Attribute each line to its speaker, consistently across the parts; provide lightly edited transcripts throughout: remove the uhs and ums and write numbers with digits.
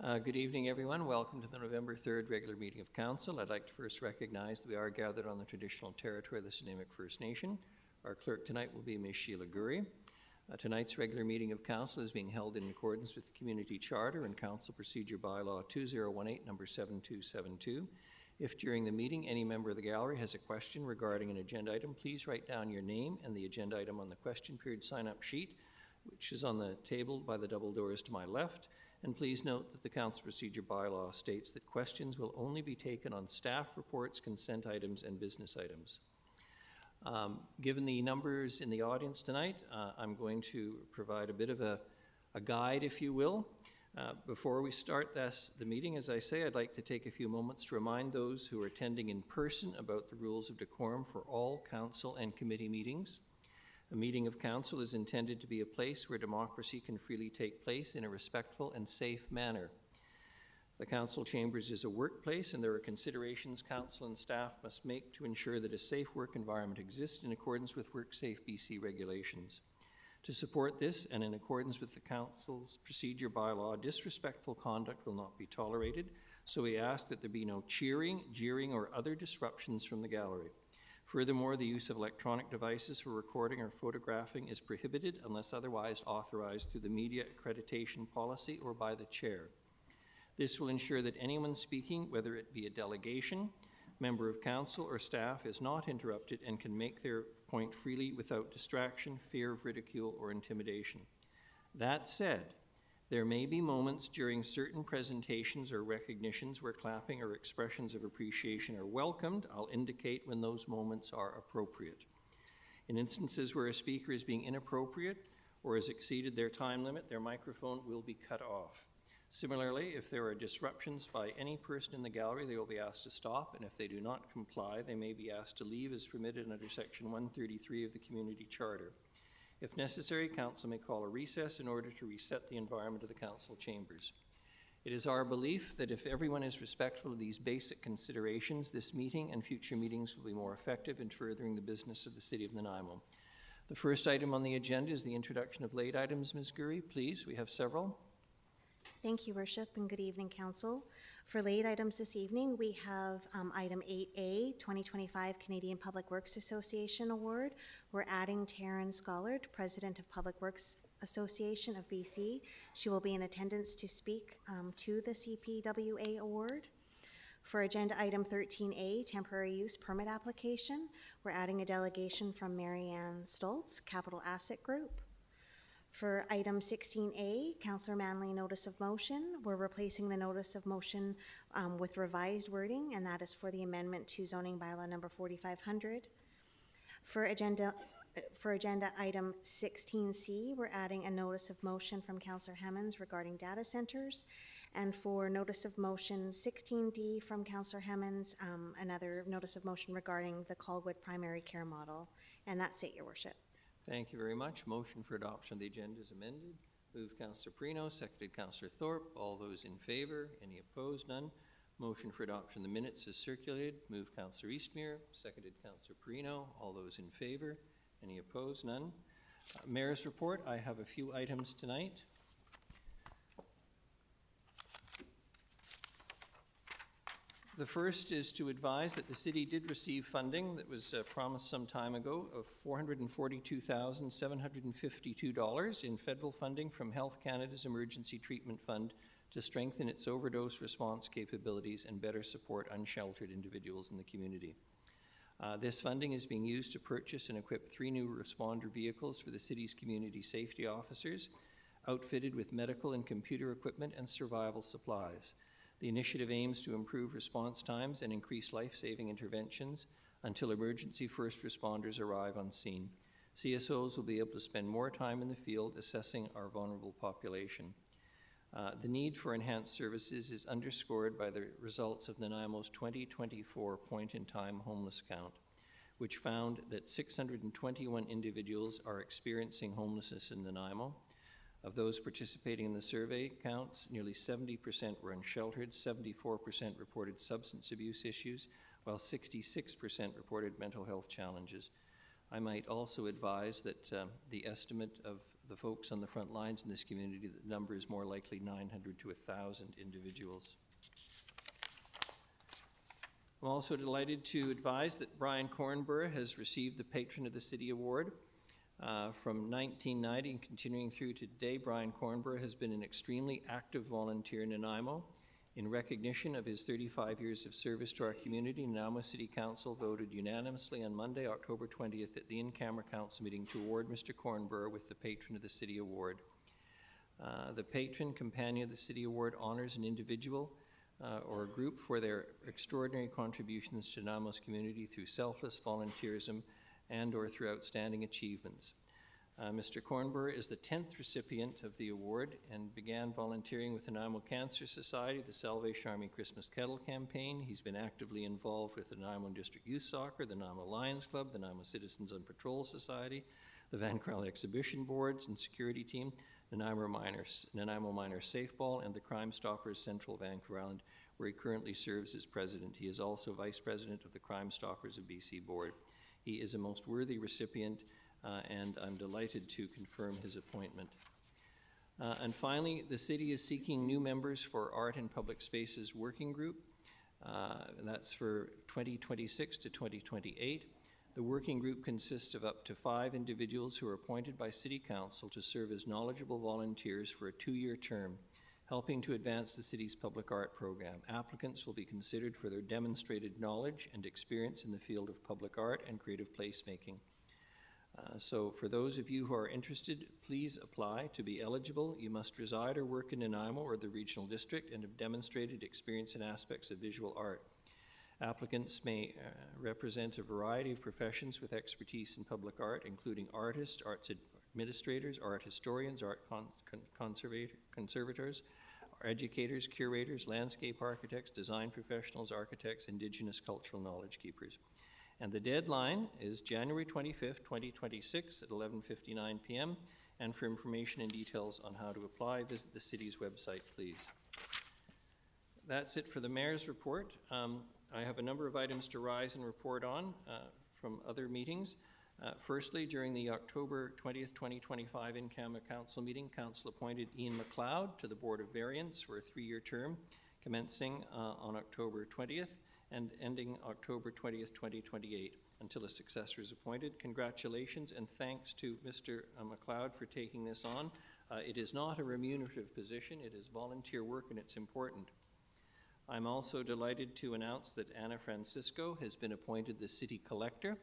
Speaker 1: Good evening, everyone. Welcome to the November 3rd regular meeting of Council. I'd like to first recognize that we are gathered on the traditional territory of the Snuneymuxw First Nation. Our clerk tonight will be Ms. Sheila Gurry. Tonight's regular meeting of Council is being held in accordance with the Community Charter and Council Procedure Bylaw 2018, number 7272. If during the meeting any member of the gallery has a question regarding an agenda item, please write down your name and the agenda item on the question period sign-up sheet, which is on the table by the double doors to my left. And please note that the Council Procedure Bylaw states that questions will only be taken on staff reports, consent items, and business items. Given the numbers in the audience tonight, I'm going to provide a bit of a guide, if you will. Before we start the meeting, as I say, I'd like to take a few moments to remind those who are attending in person about the rules of decorum for all council and committee meetings. A meeting of council is intended to be a place where democracy can freely take place in a respectful and safe manner. The council chambers is a workplace, and there are considerations council and staff must make to ensure that a safe work environment exists in accordance with WorkSafe BC regulations. To support this, and in accordance with the council's procedure bylaw, disrespectful conduct will not be tolerated, so we ask that there be no cheering, jeering, or other disruptions from the gallery. Furthermore, the use of electronic devices for recording or photographing is prohibited unless otherwise authorized through the media accreditation policy or by the chair. This will ensure that anyone speaking, whether it be a delegation, member of council, or staff, is not interrupted and can make their point freely without distraction, fear of ridicule, or intimidation. That said, there may be moments during certain presentations or recognitions where clapping or expressions of appreciation are welcomed. I'll indicate when those moments are appropriate. In instances where a speaker is being inappropriate or has exceeded their time limit, their microphone will be cut off. Similarly, if there are disruptions by any person in the gallery, they will be asked to stop, and if they do not comply, they may be asked to leave as permitted under Section 133 of the Community Charter. If necessary, council may call a recess in order to reset the environment of the council chambers. It is our belief that if everyone is respectful of these basic considerations, this meeting and future meetings will be more effective in furthering the business of the City of Nanaimo. The first item on the agenda is the introduction of late items. Ms. Gurry, please. We have several.
Speaker 2: Thank you, Worship, and good evening, Council. For late items this evening, we have item 8A, 2025 Canadian Public Works Association Award. We're adding Taryn Scollard, President of Public Works Association of BC. She will be in attendance to speak to the CPWA Award. For agenda item 13A, Temporary Use Permit Application, we're adding a delegation from Marianne Stoltz, Capital Asset Group. For item 16A, Councillor Manley Notice of Motion, we're replacing the Notice of Motion with revised wording, and that is for the amendment to zoning bylaw number 4500. For agenda item 16C, we're adding a Notice of Motion from Councillor Hemmons regarding data centers. And for Notice of Motion 16D from Councillor Hemmons, another Notice of Motion regarding the Colwood primary care model. And that's it, Your Worship.
Speaker 1: Thank you very much. Motion for adoption of the agenda is amended. Moved Councillor Perino, seconded Councillor Thorpe. All those in favour? Any opposed? None. Motion for adoption of the minutes is circulated. Moved Councillor Eastmere, seconded Councillor Perino. All those in favour? Any opposed? None. Mayor's report. I have a few items tonight. The first is to advise that the city did receive funding that was promised some time ago of $442,752 in federal funding from Health Canada's Emergency Treatment Fund to strengthen its overdose response capabilities and better support unsheltered individuals in the community. This funding is being used to purchase and equip 3 new responder vehicles for the city's community safety officers, outfitted with medical and computer equipment and survival supplies. The initiative aims to improve response times and increase life-saving interventions until emergency first responders arrive on scene. CSOs will be able to spend more time in the field assessing our vulnerable population. The need for enhanced services is underscored by the results of Nanaimo's 2024 point-in-time homeless count, which found that 621 individuals are experiencing homelessness in Nanaimo. Of those participating in the survey counts, nearly 70% were unsheltered, 74% reported substance abuse issues, while 66% reported mental health challenges. I might also advise that the estimate of the folks on the front lines in this community, the number is more likely 900 to 1,000 individuals. I'm also delighted to advise that Brian Cornborough has received the Patron of the City Award. From 1990 and continuing through to today, Brian Cornborough has been an extremely active volunteer in Nanaimo. In recognition of his 35 years of service to our community, Nanaimo City Council voted unanimously on Monday, October 20th at the in-camera council meeting to award Mr. Cornborough with the Patron of the City Award. The Patron Companion of the City Award honors an individual or a group for their extraordinary contributions to Nanaimo's community through selfless volunteerism and or through outstanding achievements. Mr. Cornborough is the 10th recipient of the award and began volunteering with the Nanaimo Cancer Society, the Salvation Army Christmas Kettle Campaign. He's been actively involved with the Nanaimo District Youth Soccer, the Nanaimo Lions Club, the Nanaimo Citizens on Patrol Society, the Van Crowell Exhibition Boards and Security Team, the Nanaimo Miners Safe Ball, and the Crime Stoppers Central Vancouver Island, where he currently serves as president. He is also vice president of the Crime Stoppers of BC Board. He is a most worthy recipient, and I'm delighted to confirm his appointment. And finally, the city is seeking new members for Art and Public Spaces Working Group. That's for 2026 to 2028. The working group consists of up to 5 individuals who are appointed by City Council to serve as knowledgeable volunteers for a 2-year term, helping to advance the city's public art program. Applicants will be considered for their demonstrated knowledge and experience in the field of public art and creative placemaking. So for those of you who are interested, please apply. To be eligible, you must reside or work in Nanaimo or the regional district and have demonstrated experience in aspects of visual art. Applicants may represent a variety of professions with expertise in public art, including artists, arts administrators, art historians, art conservators, educators, curators, landscape architects, design professionals, architects, Indigenous cultural knowledge keepers. And the deadline is January 25th, 2026 at 11:59 p.m. And for information and details on how to apply, visit the city's website, please. That's it for the mayor's report. I have a number of items to rise and report on from other meetings. Firstly, during the October 20th, 2025 in-camera council meeting, council appointed Ian McLeod to the Board of Variance for a 3-year term, commencing on October 20th and ending October 20th, 2028, until a successor is appointed. Congratulations and thanks to Mr. McLeod for taking this on. It is not a remunerative position, it is volunteer work and it's important. I'm also delighted to announce that Anna Francisco has been appointed the City Collector,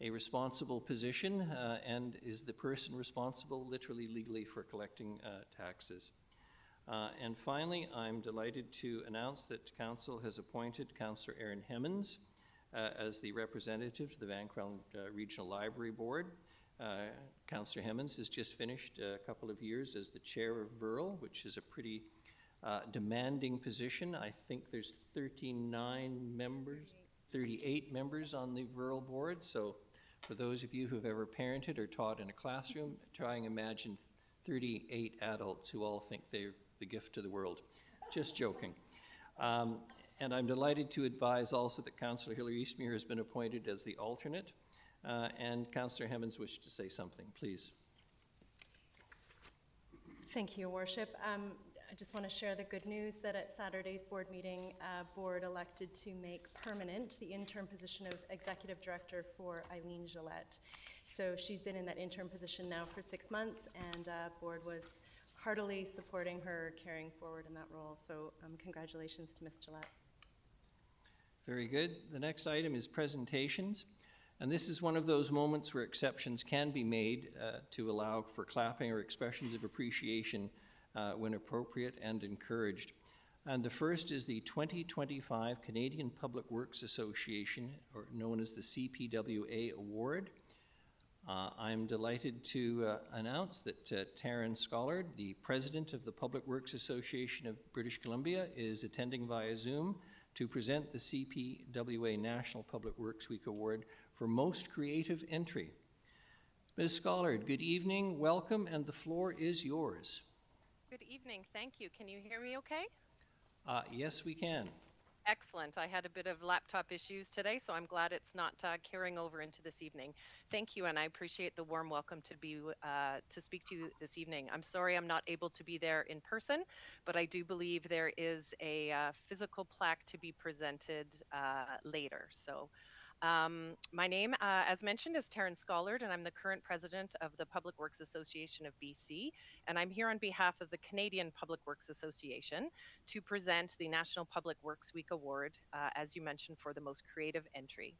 Speaker 1: a responsible position and is the person responsible literally legally for collecting taxes. And finally, I'm delighted to announce that Council has appointed Councillor Aaron Hemmons as the representative to the Van Crowell Regional Library Board. Councillor Hemmons has just finished a couple of years as the chair of VRL, which is a pretty demanding position. I think there's 38 members on the VRL board. So for those of you who've ever parented or taught in a classroom, try and imagine 38 adults who all think they're the gift to the world. Just joking. And I'm delighted to advise also that Councillor Hilary Eastmere has been appointed as the alternate. And Councillor Hemmons wished to say something, please.
Speaker 3: Thank you, Your Worship. I just want to share the good news that at Saturday's board meeting, board elected to make permanent the interim position of Executive Director for Eileen Gillette. So she's been in that interim position now for 6 months, and board was heartily supporting her carrying forward in that role. So congratulations to Ms. Gillette.
Speaker 1: Very good. The next item is presentations. And this is one of those moments where exceptions can be made to allow for clapping or expressions of appreciation when appropriate and encouraged. And the first is the 2025 Canadian Public Works Association, or known as the CPWA Award. I'm delighted to announce that Taryn Scollard, the president of the Public Works Association of British Columbia, is attending via Zoom to present the CPWA National Public Works Week Award for Most Creative Entry. Ms. Scollard, good evening, welcome, and the floor is yours.
Speaker 4: Good evening, thank you. Can you hear me okay?
Speaker 1: Yes, we can.
Speaker 4: Excellent. I had a bit of laptop issues today, so I'm glad it's not carrying over into this evening. Thank you, and I appreciate the warm welcome to speak to you this evening. I'm sorry I'm not able to be there in person, but I do believe there is a physical plaque to be presented later. So my name, as mentioned, is Taryn Scollard, and I'm the current president of the Public Works Association of BC. And I'm here on behalf of the Canadian Public Works Association to present the National Public Works Week Award, as you mentioned, for the most creative entry.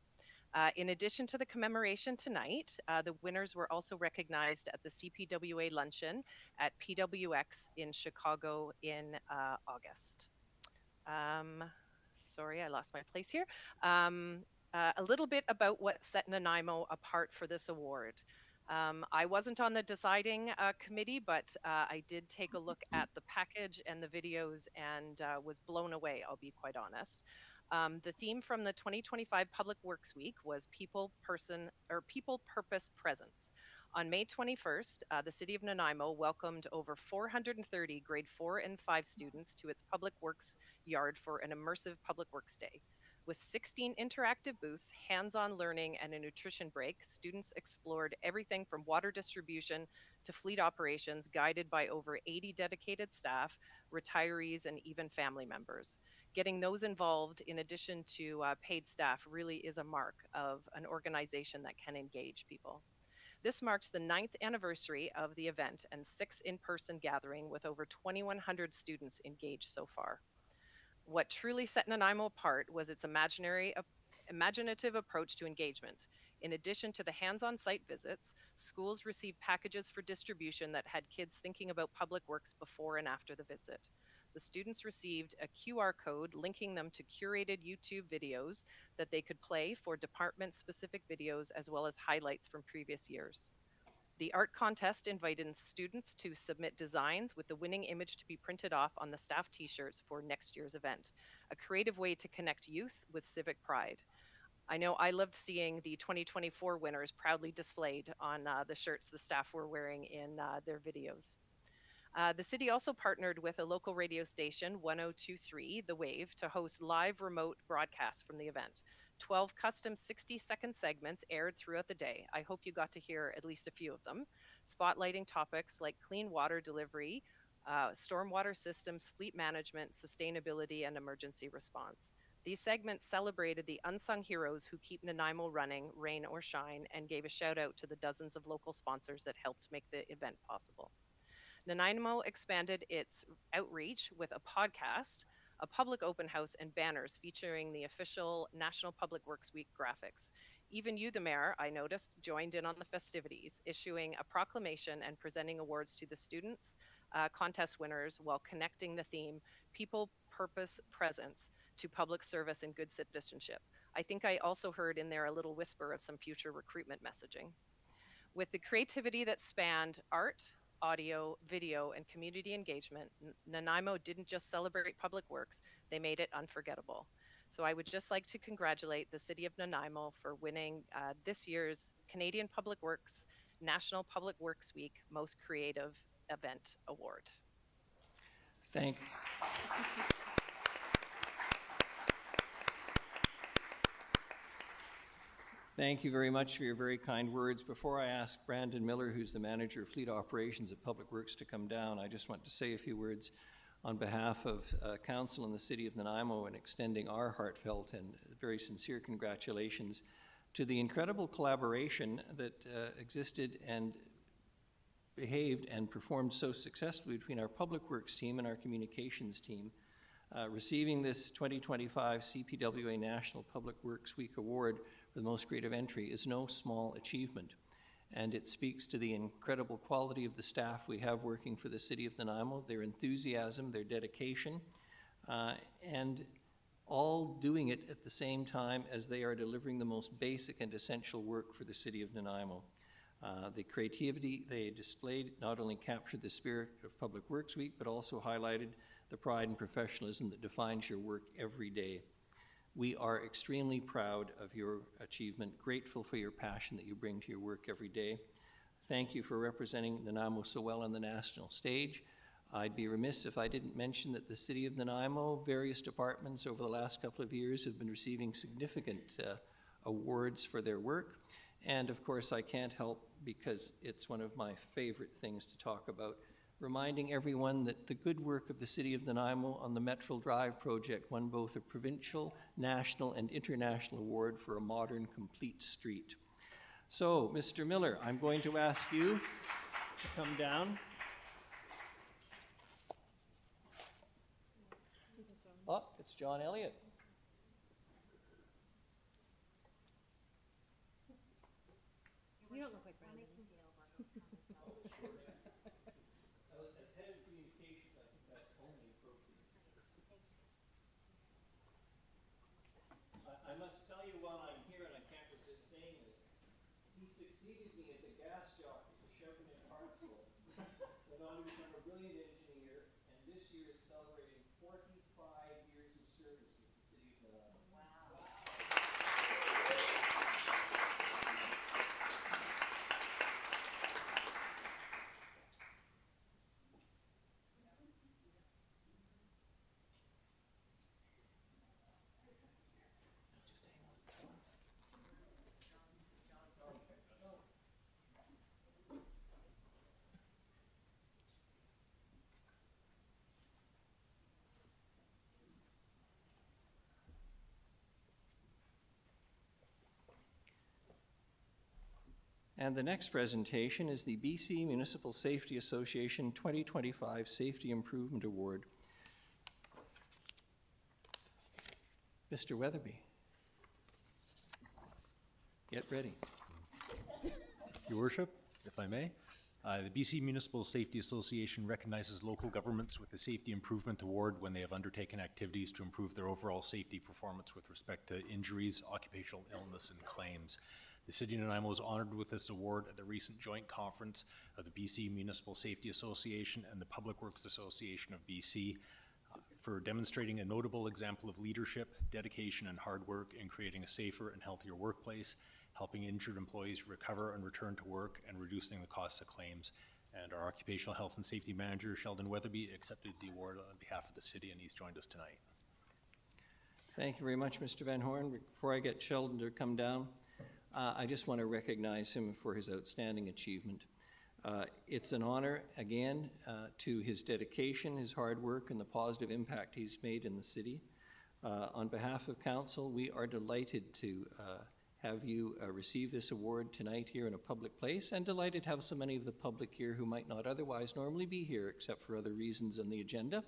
Speaker 4: In addition to the commemoration tonight, the winners were also recognized at the CPWA luncheon at PWX in Chicago in August. Sorry, I lost my place here. A little bit about what set Nanaimo apart for this award. I wasn't on the deciding committee, but I did take a look at the package and the videos and was blown away, I'll be quite honest. The theme from the 2025 Public Works Week was People, Purpose, Presence. On May 21st, the City of Nanaimo welcomed over 430 grade 4 and 5 students to its Public Works yard for an immersive Public Works Day. With 16 interactive booths, hands-on learning, and a nutrition break, students explored everything from water distribution to fleet operations, guided by over 80 dedicated staff, retirees, and even family members. Getting those involved, in addition to paid staff, really is a mark of an organization that can engage people. This marks the 9th anniversary of the event and 6th in-person gathering with over 2,100 students engaged so far. What truly set Nanaimo apart was its imaginative approach to engagement. In addition to the hands-on site visits, schools received packages for distribution that had kids thinking about public works before and after the visit. The students received a QR code linking them to curated YouTube videos that they could play for department-specific videos as well as highlights from previous years. The art contest invited students to submit designs with the winning image to be printed off on the staff t-shirts for next year's event, a creative way to connect youth with civic pride. I know I loved seeing the 2024 winners proudly displayed on the shirts the staff were wearing in their videos. The city also partnered with a local radio station, 1023 The Wave, to host live remote broadcasts from the event. 12 custom 60-second segments aired throughout the day. I hope you got to hear at least a few of them, spotlighting topics like clean water delivery, stormwater systems, fleet management, sustainability, and emergency response. These segments celebrated the unsung heroes who keep Nanaimo running, rain or shine, and gave a shout out to the dozens of local sponsors that helped make the event possible. Nanaimo expanded its outreach with a podcast, a public open house, and banners featuring the official National Public Works Week graphics. Even you, the mayor, I noticed, joined in on the festivities, issuing a proclamation and presenting awards to the students, contest winners, while connecting the theme, People, Purpose, Presence, to public service and good citizenship. I think I also heard in there a little whisper of some future recruitment messaging. With the creativity that spanned art, audio, video, and community engagement, Nanaimo didn't just celebrate public works, they made it unforgettable. So I would just like to congratulate the City of Nanaimo for winning this year's Canadian Public Works National Public Works Week Most Creative Event Award.
Speaker 1: Thank you very much for your very kind words. Before I ask Brandon Miller, who's the manager of fleet operations at Public Works, to come down, I just want to say a few words on behalf of Council and the City of Nanaimo and extending our heartfelt and very sincere congratulations to the incredible collaboration that existed and behaved and performed so successfully between our Public Works team and our communications team. Receiving this 2025 CPWA National Public Works Week Award for the most creative entry is no small achievement, and it speaks to the incredible quality of the staff we have working for the City of Nanaimo, their enthusiasm, their dedication, and all doing it at the same time as they are delivering the most basic and essential work for the City of Nanaimo. The creativity they displayed not only captured the spirit of Public Works Week, but also highlighted the pride and professionalism that defines your work every day. We are extremely proud of your achievement, grateful for your passion that you bring to your work every day. Thank you for representing Nanaimo so well on the national stage. I'd be remiss if I didn't mention that the City of Nanaimo, various departments over the last couple of years have been receiving significant awards for their work. And of course, I can't help, because it's one of my favorite things to talk about, reminding everyone that the good work of the City of Nanaimo on the Metral Drive project won both a provincial, national, and international award for a modern, complete street. So, Mr. Miller, I'm going to ask you to come down. Oh, it's John Elliott.
Speaker 5: You don't look like Brandon.
Speaker 1: As head of communications, I think that's only appropriate. I must tell you while I'm here, and I can't resist saying this, he succeeded me as a gas jockey to Chevrolet Hartsville. Went on to become a brilliant engineer, and this year is celebrating 45 years of service with the City of Nanaimo. Wow. Just hang on. And the next presentation is the BC Municipal Safety Association 2025 Safety Improvement Award. Mr. Weatherby, get ready.
Speaker 6: Your Worship, if I may. The BC Municipal Safety Association recognizes local governments with the Safety Improvement Award when they have undertaken activities to improve their overall safety performance with respect to injuries, occupational illness, and claims. The City of Nanaimo was honored with this award at the recent joint conference of the BC Municipal Safety Association and the Public Works Association of BC for demonstrating a notable example of leadership, dedication, and hard work in creating a safer and healthier workplace, helping injured employees recover and return to work, and reducing the costs of claims. And our Occupational Health and Safety Manager, Sheldon Weatherby, accepted the award on behalf of the city, and he's joined us tonight.
Speaker 1: Thank you very much, Mr. Van Horn. Before I get Sheldon to come down, I just want to recognize him for his outstanding achievement. It's an honor, again, to his dedication, his hard work, and the positive impact he's made in the city. On behalf of council, we are delighted to have you receive this award tonight here in a public place, and delighted to have so many of the public here who might not otherwise normally be here except for other reasons on the agenda.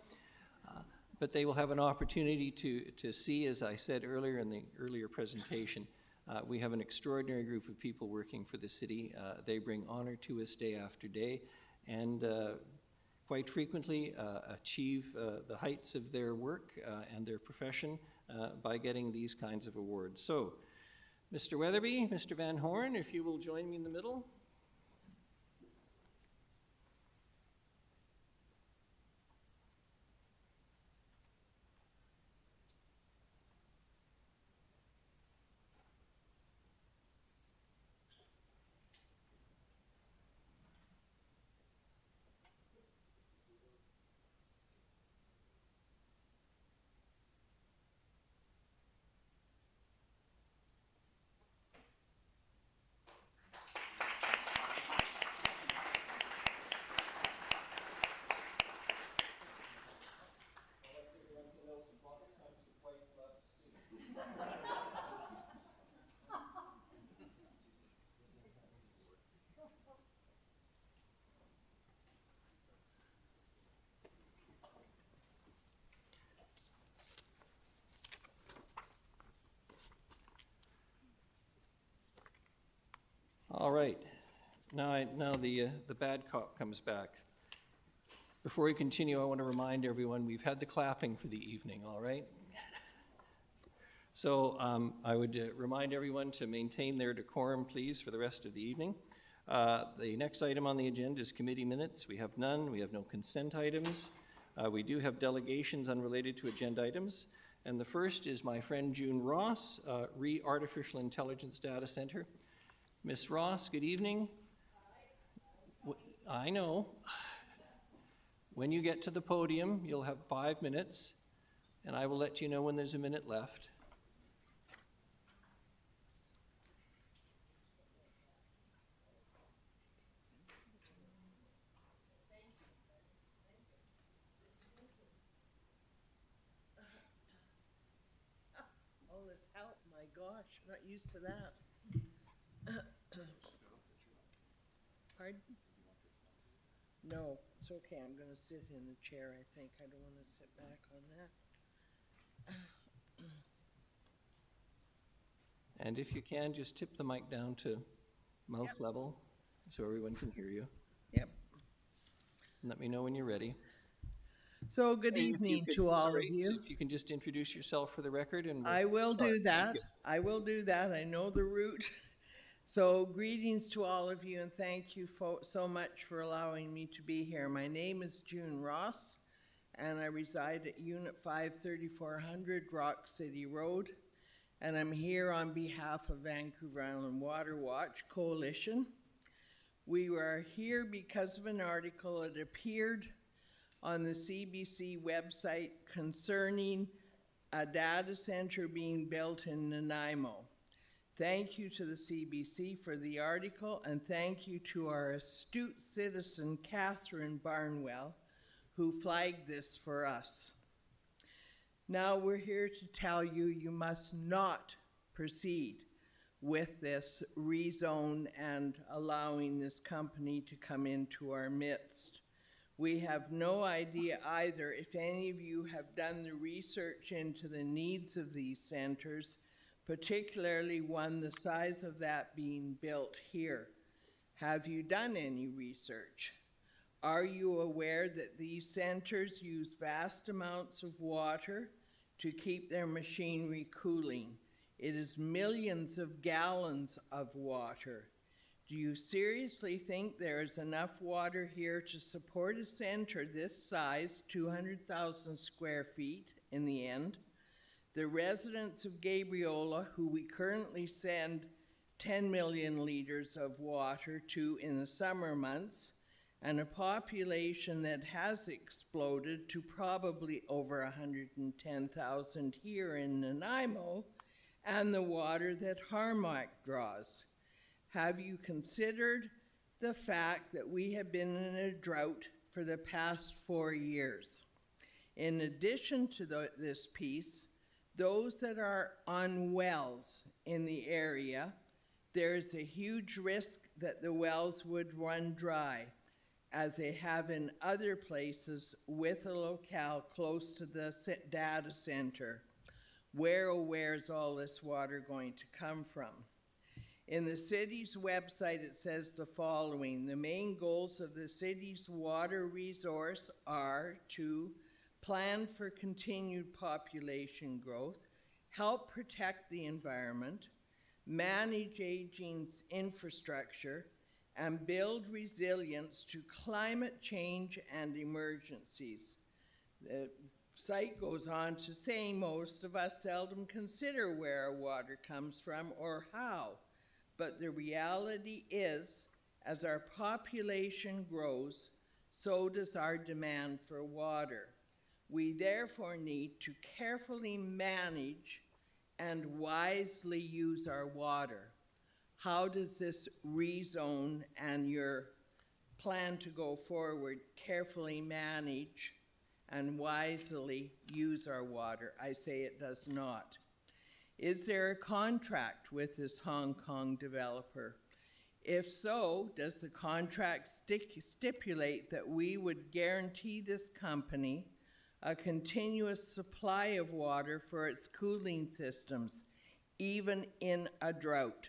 Speaker 1: But they will have an opportunity to see, as I said earlier in the earlier presentation, we have an extraordinary group of people working for the city. They bring honor to us day after day, and quite frequently achieve the heights of their work and their profession by getting these kinds of awards. So, Mr. Weatherby, Mr. Van Horn, if you will join me in the middle. All right. Now the bad cop comes back. Before we continue, I want to remind everyone we've had the clapping for the evening, all right? So I would remind everyone to maintain their decorum, please, for the rest of the evening. The next item on the agenda is committee minutes. We have none. We have no consent items. We do have delegations unrelated to agenda items. And the first is my friend June Ross, Artificial Intelligence Data Center. Ms. Ross, good evening. I know. When you get to the podium, you'll have 5 minutes, and I will let you know when there's a minute left.
Speaker 7: All this help, my gosh, not used to that. Pardon? No, it's okay, I'm gonna sit in the chair, I think. I don't wanna sit back on that.
Speaker 1: And if you can, just tip the mic down to mouth level so everyone can hear you.
Speaker 7: Yep.
Speaker 1: And let me know when you're ready.
Speaker 7: So good
Speaker 1: Hey, if you
Speaker 7: evening
Speaker 1: could-
Speaker 7: to all
Speaker 1: sorry,
Speaker 7: of you.
Speaker 1: so if you can just introduce yourself for the record and we'll
Speaker 7: I will
Speaker 1: start.
Speaker 7: do
Speaker 1: Thank
Speaker 7: that.
Speaker 1: you.
Speaker 7: I will do that. I know the route. So greetings to all of you and thank you so much for allowing me to be here. My name is June Ross and I reside at Unit 53400 Rock City Road. And I'm here on behalf of Vancouver Island Water Watch Coalition. We are here because of an article that appeared on the CBC website concerning a data center being built in Nanaimo. Thank you to the CBC for the article, and thank you to our astute citizen, Catherine Barnwell, who flagged this for us. Now we're here to tell you you must not proceed with this rezone and allowing this company to come into our midst. We have no idea either if any of you have done the research into the needs of these centers, particularly one the size of that being built here. Have you done any research? Are you aware that these centers use vast amounts of water to keep their machinery cooling? It is millions of gallons of water. Do you seriously think there is enough water here to support a center this size, 200,000 square feet in the end? The residents of Gabriola, who we currently send 10 million liters of water to in the summer months, and a population that has exploded to probably over 110,000 here in Nanaimo, and the water that Harmac draws. Have you considered the fact that we have been in a drought for the past 4 years? In addition to this piece, those that are on wells in the area, there is a huge risk that the wells would run dry, as they have in other places with a locale close to the data center. Where's all this water going to come from? In the city's website, it says the following: the main goals of the city's water resource are to plan for continued population growth, help protect the environment, manage aging infrastructure, and build resilience to climate change and emergencies. The site goes on to say most of us seldom consider where our water comes from or how, but the reality is, as our population grows, so does our demand for water. We therefore need to carefully manage and wisely use our water. How does this rezone and your plan to go forward carefully manage and wisely use our water? I say it does not. Is there a contract with this Hong Kong developer? If so, does the contract stipulate that we would guarantee this company a continuous supply of water for its cooling systems, even in a drought?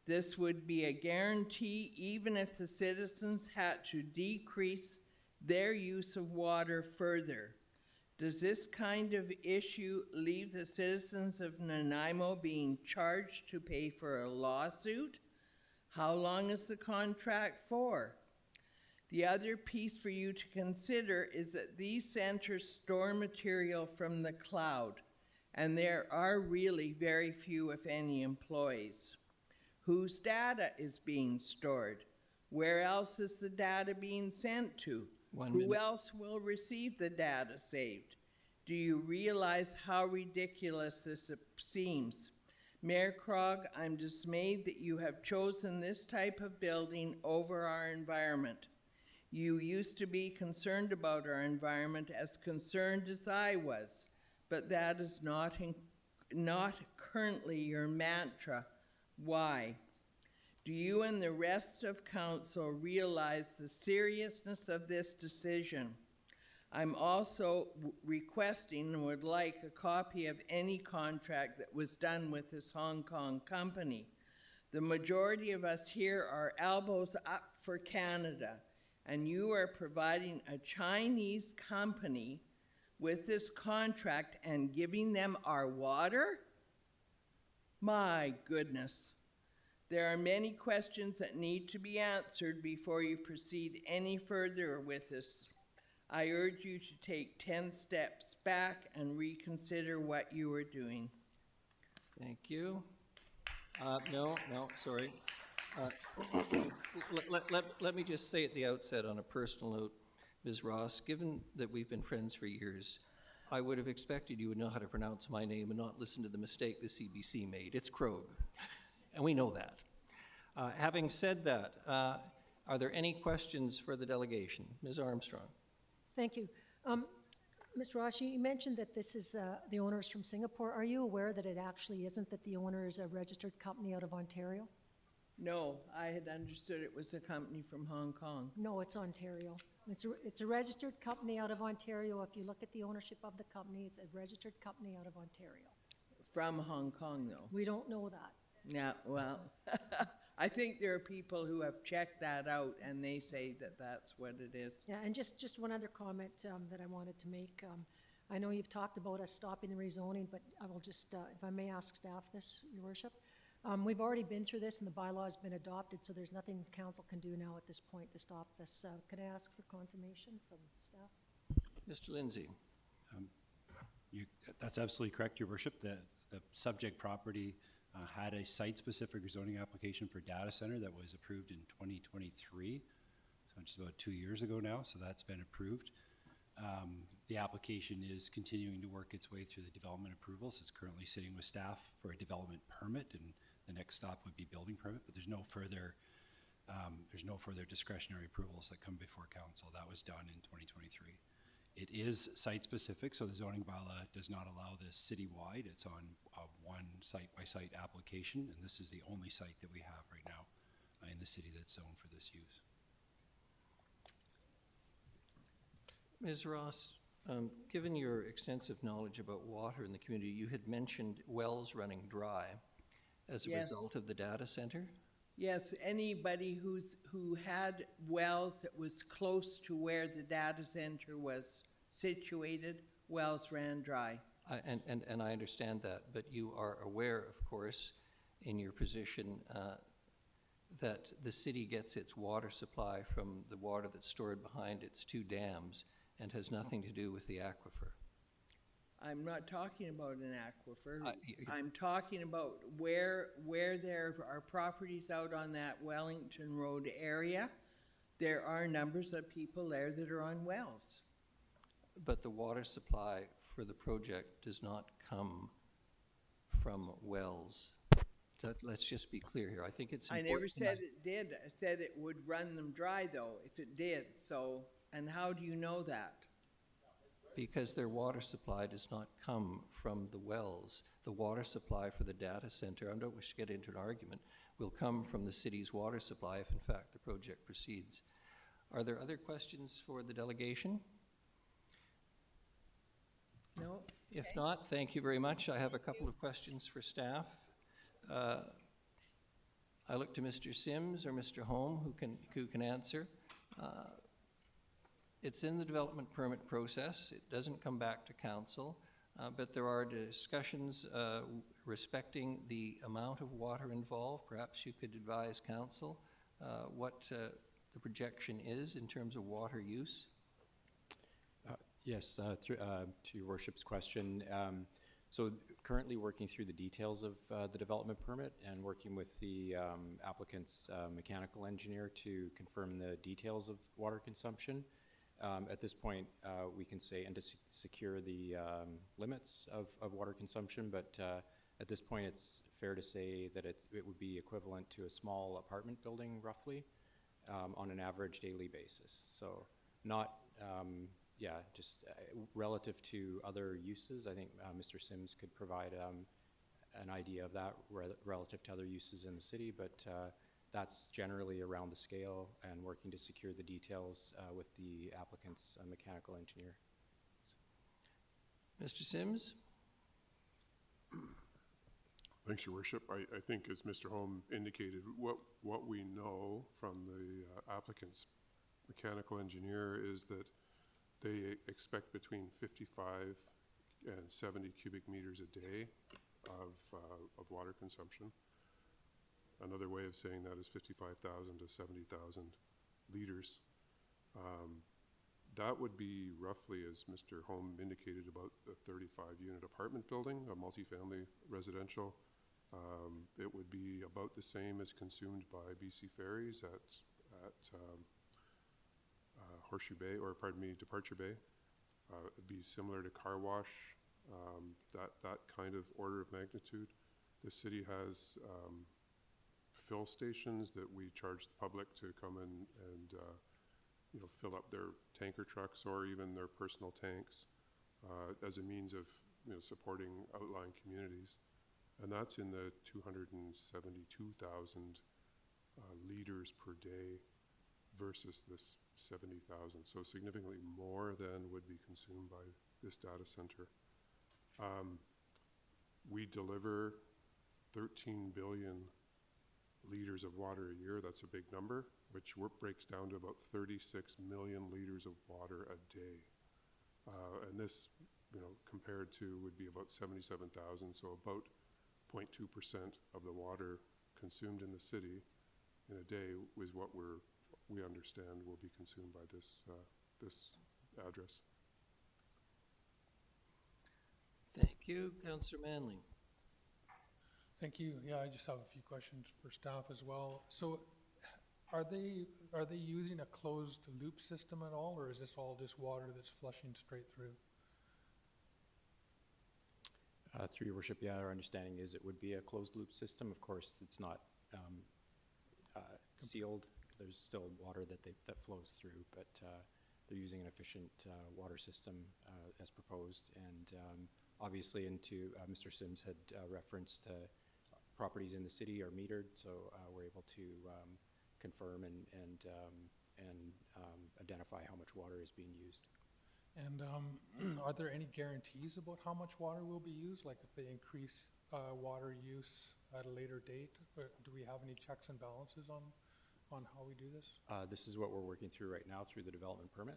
Speaker 7: This would be a guarantee even if the citizens had to decrease their use of water further. Does this kind of issue leave the citizens of Nanaimo being charged to pay for a lawsuit? How long is the contract for? The other piece for you to consider is that these centers store material from the cloud, and there are really very few, if any, employees. Whose data is being stored? Where else is the data being sent to?
Speaker 1: 1
Speaker 7: Who
Speaker 1: minute.
Speaker 7: else will receive the data saved? Do you realize how ridiculous this seems? Mayor Krog, I'm dismayed that you have chosen this type of building over our environment. You used to be concerned about our environment, as concerned as I was, but that is not currently your mantra. Why? Do you and the rest of council realize the seriousness of this decision? I'm also requesting and would like a copy of any contract that was done with this Hong Kong company. The majority of us here are elbows up for Canada, and you are providing a Chinese company with this contract and giving them our water? My goodness. There are many questions that need to be answered before you proceed any further with this. I urge you to take 10 steps back and reconsider what you are doing.
Speaker 1: Thank you. No, sorry. Let me just say at the outset on a personal note, Ms. Ross, given that we've been friends for years, I would have expected you would know how to pronounce my name and not listen to the mistake the CBC made. It's Krog, and we know that. Having said that, are there any questions for the delegation? Ms. Armstrong.
Speaker 5: Thank you. Mr. Ross, you mentioned that this is, the owner is from Singapore. Are you aware that it actually isn't, that the owner is a registered company out of Ontario?
Speaker 7: No, I had understood it was a company from Hong Kong.
Speaker 5: No, it's Ontario. It's a registered company out of Ontario. If you look at the ownership of the company, it's a registered company out of Ontario.
Speaker 7: From Hong Kong, though.
Speaker 5: We don't know that.
Speaker 7: Yeah, well, I think there are people who have checked that out, and they say that that's what it is.
Speaker 5: Yeah, and just one other comment that I wanted to make. I know you've talked about us stopping the rezoning, but I will just, if I may ask staff this, Your Worship. We've already been through this, and the bylaw has been adopted, so there's nothing council can do now at this point to stop this. Can I ask for confirmation from staff?
Speaker 1: Mr. Lindsay.
Speaker 8: That's absolutely correct, Your Worship. The subject property had a site-specific rezoning application for data center that was approved in 2023, so just about 2 years ago now, so that's been approved. The application is continuing to work its way through the development approvals. It's currently sitting with staff for a development permit, and the next stop would be building permit, but there's no further discretionary approvals that come before council. That was done in 2023. It is site-specific, so the zoning bylaw does not allow this citywide. It's on one site-by-site application, and this is the only site that we have right now in the city that's zoned for this use.
Speaker 1: Ms. Ross, given your extensive knowledge about water in the community, you had mentioned wells running dry as a result of the data center?
Speaker 7: Yes, anybody who had wells that was close to where the data center was situated, wells ran dry.
Speaker 1: And I understand that, but you are aware, of course, in your position that the city gets its water supply from the water that's stored behind its 2 dams and has nothing to do with the aquifer.
Speaker 7: I'm not talking about an aquifer. I'm talking about where there are properties out on that Wellington Road area. There are numbers of people there that are on wells.
Speaker 1: But the water supply for the project does not come from wells. Let's just be clear here. I think it's important.
Speaker 7: I never said it did. I said it would run them dry, though, if it did. So, and how do you know that?
Speaker 1: Because their water supply does not come from the wells. The water supply for the data center, I don't wish to get into an argument, will come from the city's water supply if in fact the project proceeds. Are there other questions for the delegation?
Speaker 7: No?
Speaker 1: If not, thank you very much. I have a couple of questions for staff. I look to Mr. Sims or Mr. Holm who can answer. It's in the development permit process. It doesn't come back to council, but there are discussions respecting the amount of water involved. Perhaps you could advise council what the projection is in terms of water use.
Speaker 9: Yes, to your worship's question. So currently working through the details of the development permit and working with the applicant's mechanical engineer to confirm the details of water consumption. At this point, we can say, and to secure the limits of water consumption, but at this point, it's fair to say that it would be equivalent to a small apartment building, roughly, on an average daily basis. So not, just relative to other uses. I think Mr. Sims could provide an idea of that relative to other uses in the city, but that's generally around the scale and working to secure the details with the applicant's mechanical engineer.
Speaker 1: Mr. Sims?
Speaker 10: Thanks, Your Worship. I think, as Mr. Holm indicated, what we know from the applicant's mechanical engineer is that they expect between 55 and 70 cubic meters a day of water consumption. Another way of saying that is 55,000 to 70,000 liters. That would be roughly, as Mr. Holm indicated, about a 35-unit apartment building, a multifamily residential. It would be about the same as consumed by BC Ferries at Horseshoe Bay, or pardon me, Departure Bay. It'd be similar to car wash, that kind of order of magnitude. The city has fill stations that we charge the public to come in and fill up their tanker trucks or even their personal tanks as a means of supporting outlying communities. And that's in the 272,000 liters per day versus this 70,000. So significantly more than would be consumed by this data center. We deliver 13 billion liters of water a year. That's a big number, which breaks down to about 36 million liters of water a day. And this, compared to would be about 77,000, so about 0.2% of the water consumed in the city in a day is what we understand will be consumed by this address.
Speaker 1: Thank you. Councillor Manley.
Speaker 11: Thank you. Yeah, I just have a few questions for staff as well. So are they using a closed loop system at all, or is this all just water that's flushing straight through?
Speaker 9: Through Your Worship, our understanding is it would be a closed loop system. Of course, it's not sealed. There's still water that flows through, but they're using an efficient water system as proposed. And obviously, Mr. Sims had referenced properties in the city are metered, so we're able to confirm and identify how much water is being used.
Speaker 11: And are there any guarantees about how much water will be used? Like if they increase water use at a later date, do we have any checks and balances on how we do this?
Speaker 9: This is what we're working through right now through the development permit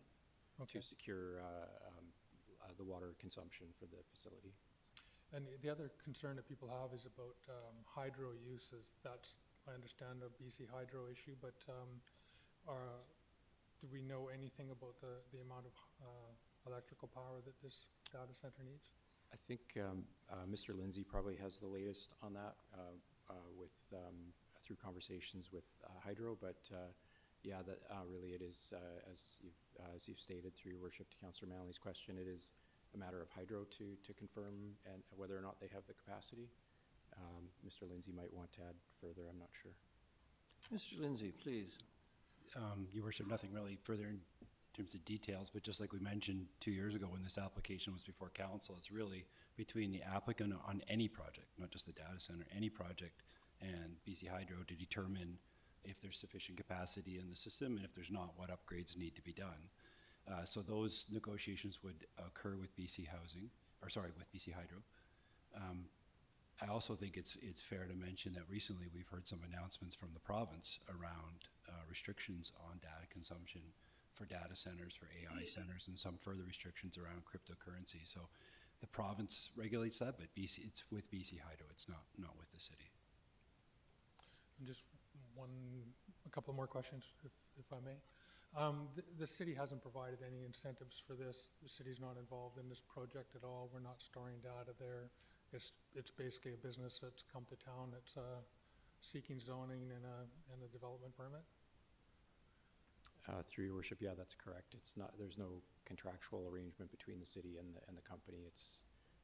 Speaker 9: to secure the water consumption for the facility.
Speaker 11: And the other concern that people have is about hydro uses. That's, I understand, a BC Hydro issue, but do we know anything about the amount of electrical power that this data center needs?
Speaker 9: I think Mr. Lindsay probably has the latest on that through conversations with Hydro, but that really it is, as you've stated through Your Worship to Councillor Manley's question, it is a matter of Hydro to confirm and whether or not they have the capacity. Mr. Lindsay might want to add further, I'm not sure.
Speaker 1: Mr. Lindsay, please.
Speaker 8: Your Worship, nothing really further in terms of details, but just like we mentioned 2 years ago when this application was before council, it's really between the applicant on any project, not just the data center, any project, and BC Hydro to determine if there's sufficient capacity in the system, and if there's not, what upgrades need to be done. So those negotiations would occur with BC Hydro. I also think it's fair to mention that recently we've heard some announcements from the province around restrictions on data consumption for data centers, for AI centers, and some further restrictions around cryptocurrency. So the province regulates that, but it's with BC Hydro. It's not with the city.
Speaker 11: And just a couple more questions, if I may. The city hasn't provided any incentives for this. The city's not involved in this project at all. We're not storing data there. It's basically a business that's come to town that's seeking zoning and a development permit.
Speaker 9: Through your worship, yeah, that's correct. It's not, there's no contractual arrangement between the city and the company.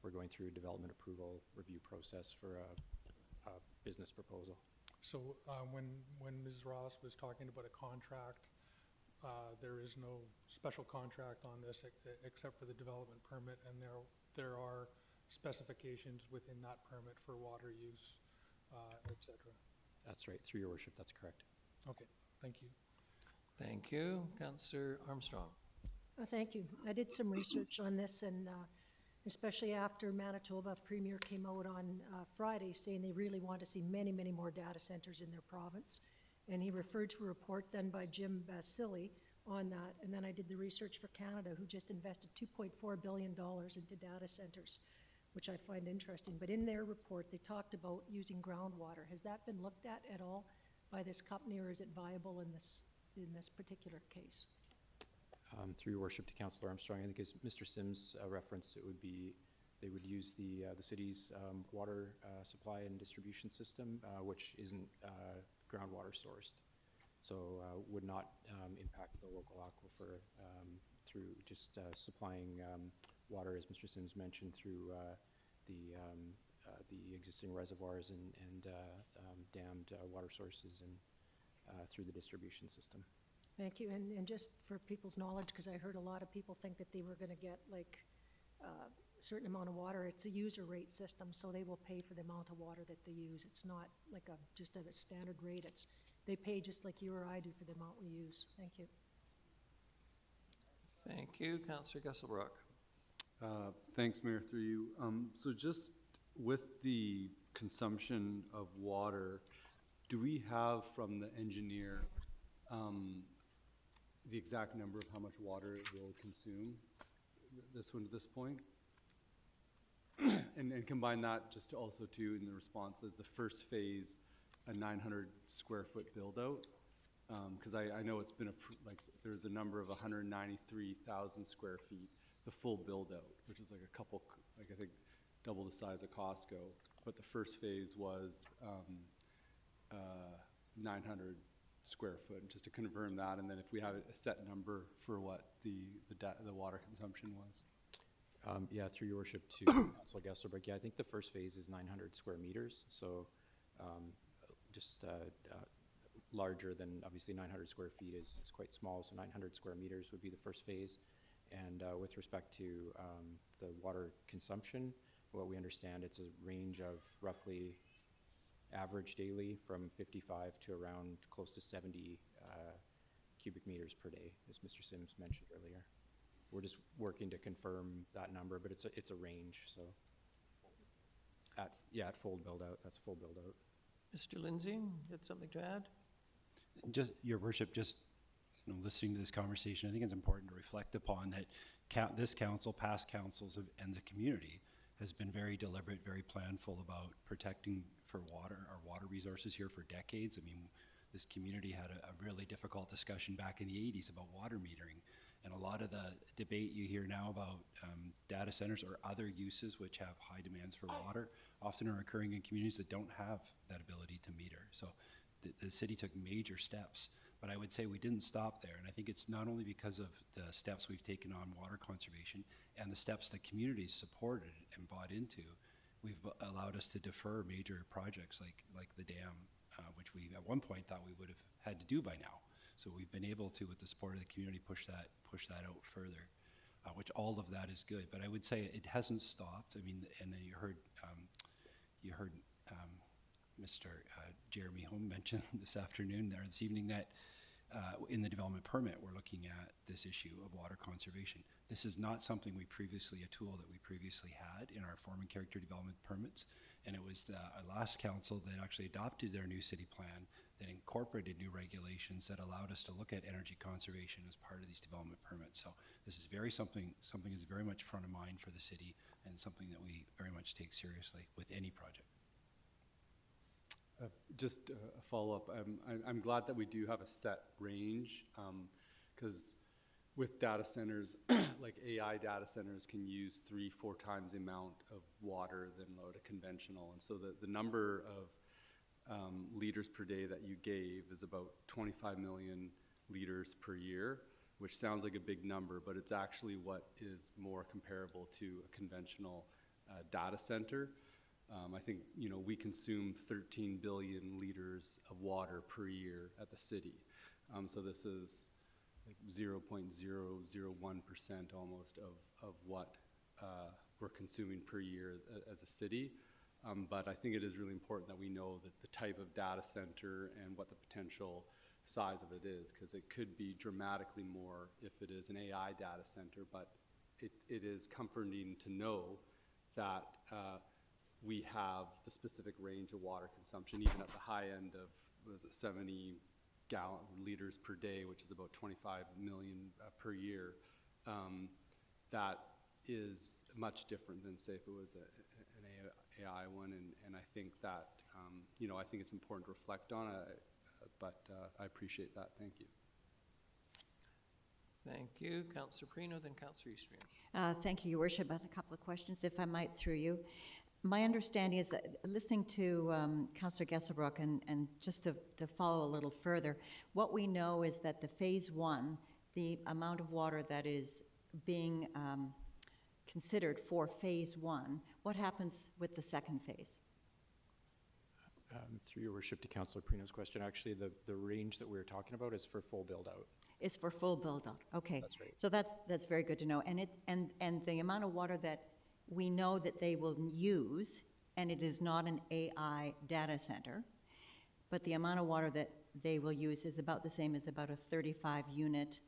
Speaker 9: We're going through a development approval review process for a business proposal.
Speaker 11: So when Ms. Ross was talking about a contract, there is no special contract on this except for the development permit, and there are specifications within that permit for water use, et cetera.
Speaker 9: That's right. Through your worship, that's correct.
Speaker 11: Okay, thank you.
Speaker 1: Thank you. Councillor Armstrong.
Speaker 5: Thank you. I did some research on this, and especially after Manitoba Premier came out on Friday saying they really want to see many, many more data centers in their province. And he referred to a report done by Jim Basili on that. And then I did the research for Canada, who just invested $2.4 billion into data centers, which I find interesting. But in their report, they talked about using groundwater. Has that been looked at all by this company, or is it viable in this particular case?
Speaker 9: Through your worship to Councillor Armstrong, I think as Mr. Sims referenced, they would use the city's water supply and distribution system, which isn't groundwater sourced. So would not impact the local aquifer through just supplying water, as Mr. Sims mentioned, through the existing reservoirs and dammed water sources and through the distribution system.
Speaker 5: Thank you. And just for people's knowledge, because I heard a lot of people think that they were going to get like a certain amount of water. It's a user rate system, so they will pay for the amount of water that they use. It's not like just at a standard rate. They pay just like you or I do for the amount we use. Thank you.
Speaker 1: Thank you. Councillor Gusselbrook.
Speaker 12: Thanks, Mayor, through you. So just with the consumption of water, do we have from the engineer the exact number of how much water it will consume, this one to this point? And combine that just to also too in the responses, the first phase, a 900 square foot build out. Because I know it's been there's a number of 193,000 square feet, the full build out, which is like I think double the size of Costco. But the first phase was 900 square foot, just to confirm that, and then if we have a set number for what the water consumption was.
Speaker 9: Yeah, through your worship to Councilor Gusselbrook, yeah, I think the first phase is 900 square meters, so just larger than, obviously 900 square feet is quite small, so 900 square meters would be the first phase. And with respect to the water consumption, what we understand, it's a range of roughly average daily from 55 to around close to 70 cubic meters per day, as Mr. Sims mentioned earlier. We're just working to confirm that number, but it's a range. So at full build out, that's full build out.
Speaker 1: Mr. Lindsay, you had something to add?
Speaker 8: Just, Your Worship, just listening to this conversation, I think it's important to reflect upon that this council, past councils, and the community has been very deliberate, very planful about protecting for water, our water resources here for decades. I mean, this community had a really difficult discussion back in the 80s about water metering. And a lot of the debate you hear now about data centers or other uses which have high demands for water often are occurring in communities that don't have that ability to meter. So the city took major steps, but I would say we didn't stop there. And I think it's not only because of the steps we've taken on water conservation and the steps the communities supported and bought into, we've allowed us to defer major projects like the dam, which we at one point thought we would have had to do by now. So we've been able to, with the support of the community, push that out further, which all of that is good. But I would say it hasn't stopped. I mean, and then you heard Mr. Jeremy Holm mention this afternoon or this evening that in the development permit, we're looking at this issue of water conservation. This is not something a tool that we previously had in our form and character development permits. And it was our last council that actually adopted their new city plan that incorporated new regulations that allowed us to look at energy conservation as part of these development permits. So this is something is very much front of mind for the city and something that we very much take seriously with any project.
Speaker 12: Just a follow-up. I'm glad that we do have a set range, because with data centers, like AI data centers can use 3-4 times the amount of water than what a conventional. And so the number of liters per day that you gave is about 25 million liters per year, which sounds like a big number, but it's actually what is more comparable to a conventional data center. I think, you know, we consume 13 billion liters of water per year at the city. So this is like 0.001% almost of what we're consuming per year as a city. But I think it is really important that we know that the type of data center and what the potential size of it is, because it could be dramatically more if it is an AI data center, but it is comforting to know that we have the specific range of water consumption, even at the high end of, was it 70 liters per day, which is about 25 million per year. That is much different than, say, if it was an AI one, and I think that, you know, I think it's important to reflect on it, but I appreciate that. Thank you.
Speaker 1: Thank you. Councillor Perino, then Councillor Eastrom.
Speaker 13: Thank you, Your Worship. A couple of questions, if I might, through you. My understanding is that listening to Councillor Gesselbrook and just to follow a little further, what we know is that the phase one, the amount of water that is being considered for phase one, what happens with the second phase?
Speaker 9: Through Your Worship, to Councillor Perino's question, actually the range that we were talking about is for full build-out.
Speaker 13: It's for full build-out. Okay.
Speaker 9: That's right.
Speaker 13: So that's very good to know. And the amount of water that we know that they will use, and it is not an AI data center, but the amount of water that they will use is about the same as about a 35-unit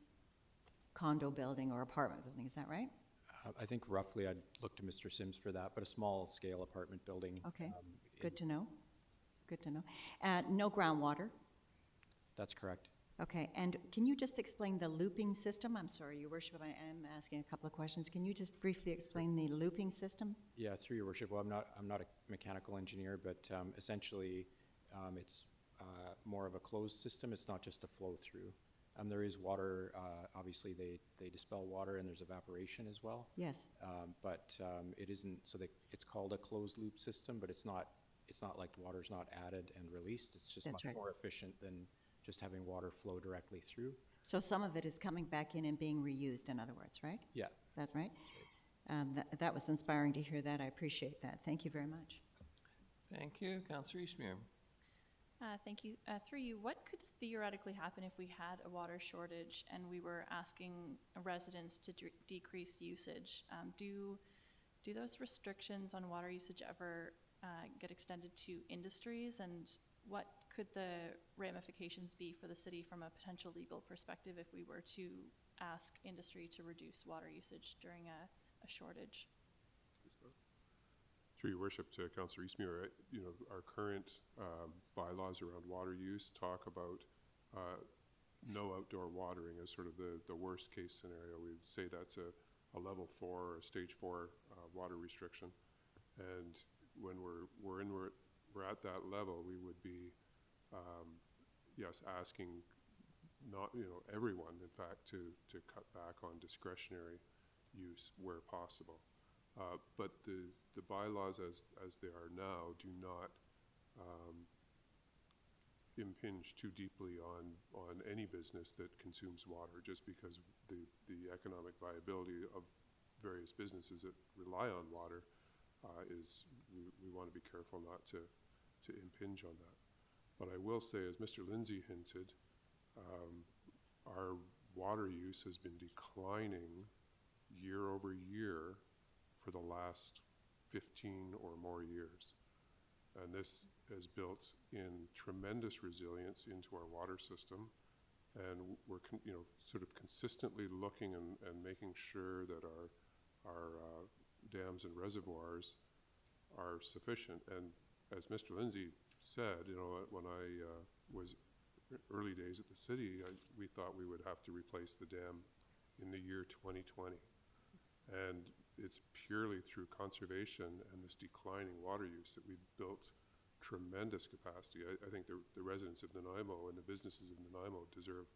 Speaker 13: condo building or apartment building. Is that right?
Speaker 9: I think roughly I'd look to Mr. Sims for that, but a small-scale apartment building.
Speaker 13: Okay. Good to know. Good to know. No groundwater.
Speaker 9: That's correct.
Speaker 13: Okay, and can you just explain the looping system? I'm sorry, Your Worship, I am asking a couple of questions. Can you just briefly explain the looping system?
Speaker 9: Yeah, through Your Worship. Well, I'm not a mechanical engineer, but essentially, it's more of a closed system. It's not just a flow through. There is water. Obviously, they dispel water, and there's evaporation as well.
Speaker 13: Yes.
Speaker 9: But it isn't. So it's called a closed loop system, but it's not like water's not added and released. It's just much more efficient than just having water flow directly through.
Speaker 13: So some of it is coming back in and being reused, in other words, right?
Speaker 9: Yeah.
Speaker 13: Is that right? That's right. That was inspiring to hear that. I appreciate that. Thank you very much.
Speaker 1: Thank you. Councillor Eastrom.
Speaker 14: Thank you. Through you, what could theoretically happen if we had a water shortage and we were asking residents to decrease usage? Do those restrictions on water usage ever get extended to industries, and what could the ramifications be for the city from a potential legal perspective if we were to ask industry to reduce water usage during a shortage?
Speaker 10: Through Your Worship, to Councillor Eastmuir, you know, our current bylaws around water use talk about no outdoor watering as sort of the worst case scenario. We say that's a level 4 or a stage 4 water restriction, and when we're at that level, we would be yes, asking everyone, in fact, to cut back on discretionary use where possible. But the bylaws as they are now do not impinge too deeply on any business that consumes water, just because the economic viability of various businesses that rely on water is, we want to be careful not to impinge on that. But I will say, as Mr. Lindsay hinted, our water use has been declining year over year for the last 15 or more years. And this has built in tremendous resilience into our water system. And we're sort of consistently looking and making sure that our dams and reservoirs are sufficient. And as Mr. Lindsay said, when I was early days at the city, we thought we would have to replace the dam in the year 2020. And it's purely through conservation and this declining water use that we've built tremendous capacity. I think the residents of Nanaimo and the businesses of Nanaimo deserve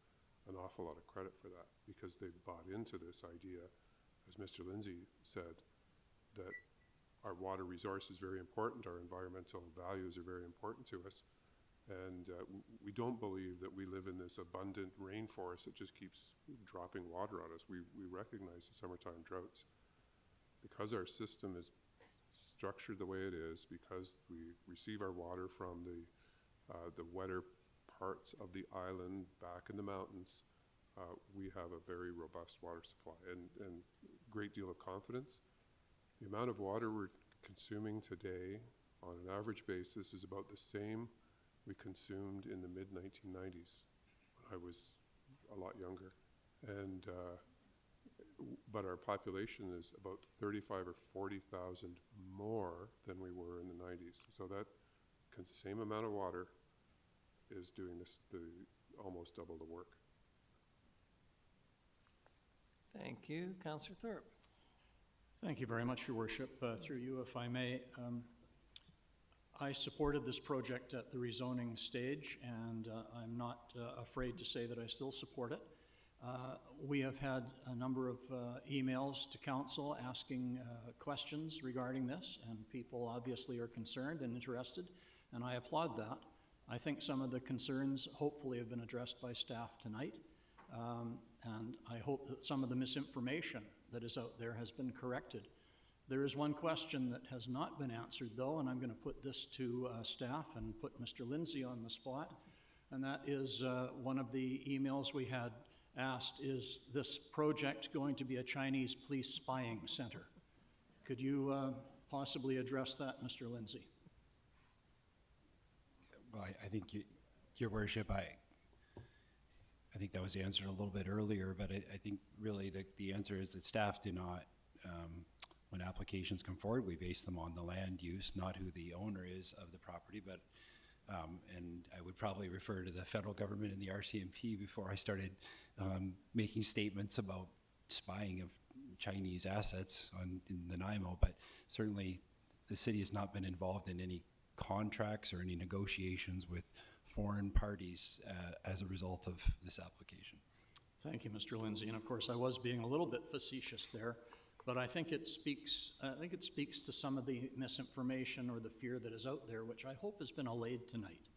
Speaker 10: an awful lot of credit for that, because they've bought into this idea, as Mr. Lindsay said, that our water resource is very important, our environmental values are very important to us, And we don't believe that we live in this abundant rainforest that just keeps dropping water on us. We recognize the summertime droughts. Because our system is structured the way it is, because we receive our water from the wetter parts of the island back in the mountains, we have a very robust water supply and great deal of confidence. The amount of water we're consuming today on an average basis is about the same we consumed in the mid-1990s when I was a lot younger. And but our population is about 35 or 40,000 more than we were in the 90s. So that same amount of water is doing almost double the work.
Speaker 1: Thank you. Councillor Thorpe.
Speaker 15: Thank you very much, Your Worship. Through you, if I may, I supported this project at the rezoning stage, and I'm not afraid to say that I still support it. We have had a number of emails to council asking questions regarding this, and people obviously are concerned and interested, and I applaud that. I think some of the concerns hopefully have been addressed by staff tonight, and I hope that some of the misinformation that is out there has been corrected. There is one question that has not been answered, though, and I'm going to put this to staff and put Mr. Lindsay on the spot, and that is one of the emails we had asked, is this project going to be a Chinese police spying center? Could you possibly address that, Mr. Lindsay?
Speaker 8: Well, I think, Your Worship, I think that was answered a little bit earlier, but I think really the answer is that staff do not, when applications come forward, we base them on the land use, not who the owner is of the property, but and I would probably refer to the federal government and the RCMP before I started making statements about spying of Chinese assets in Nanaimo, but certainly the city has not been involved in any contracts or any negotiations with foreign parties as a result of this application.
Speaker 15: Thank you, Mr. Lindsay. And of course, I was being a little bit facetious there, but I think it speaks to some of the misinformation or the fear that is out there, which I hope has been allayed tonight,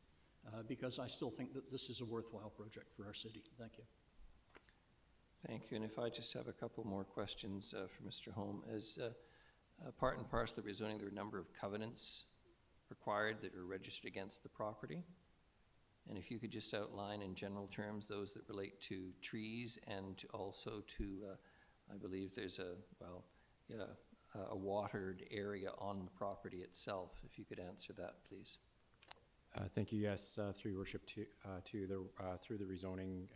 Speaker 15: because I still think that this is a worthwhile project for our city. Thank you.
Speaker 1: Thank you. And if I just have a couple more questions for Mr. Holm. As part and parcel of rezoning, there are a number of covenants required that are registered against the property. And if you could just outline in general terms those that relate to trees and also to, I believe there's a watered area on the property itself. If you could answer that, please.
Speaker 9: Thank you. Yes, through Your Worship, through the rezoning,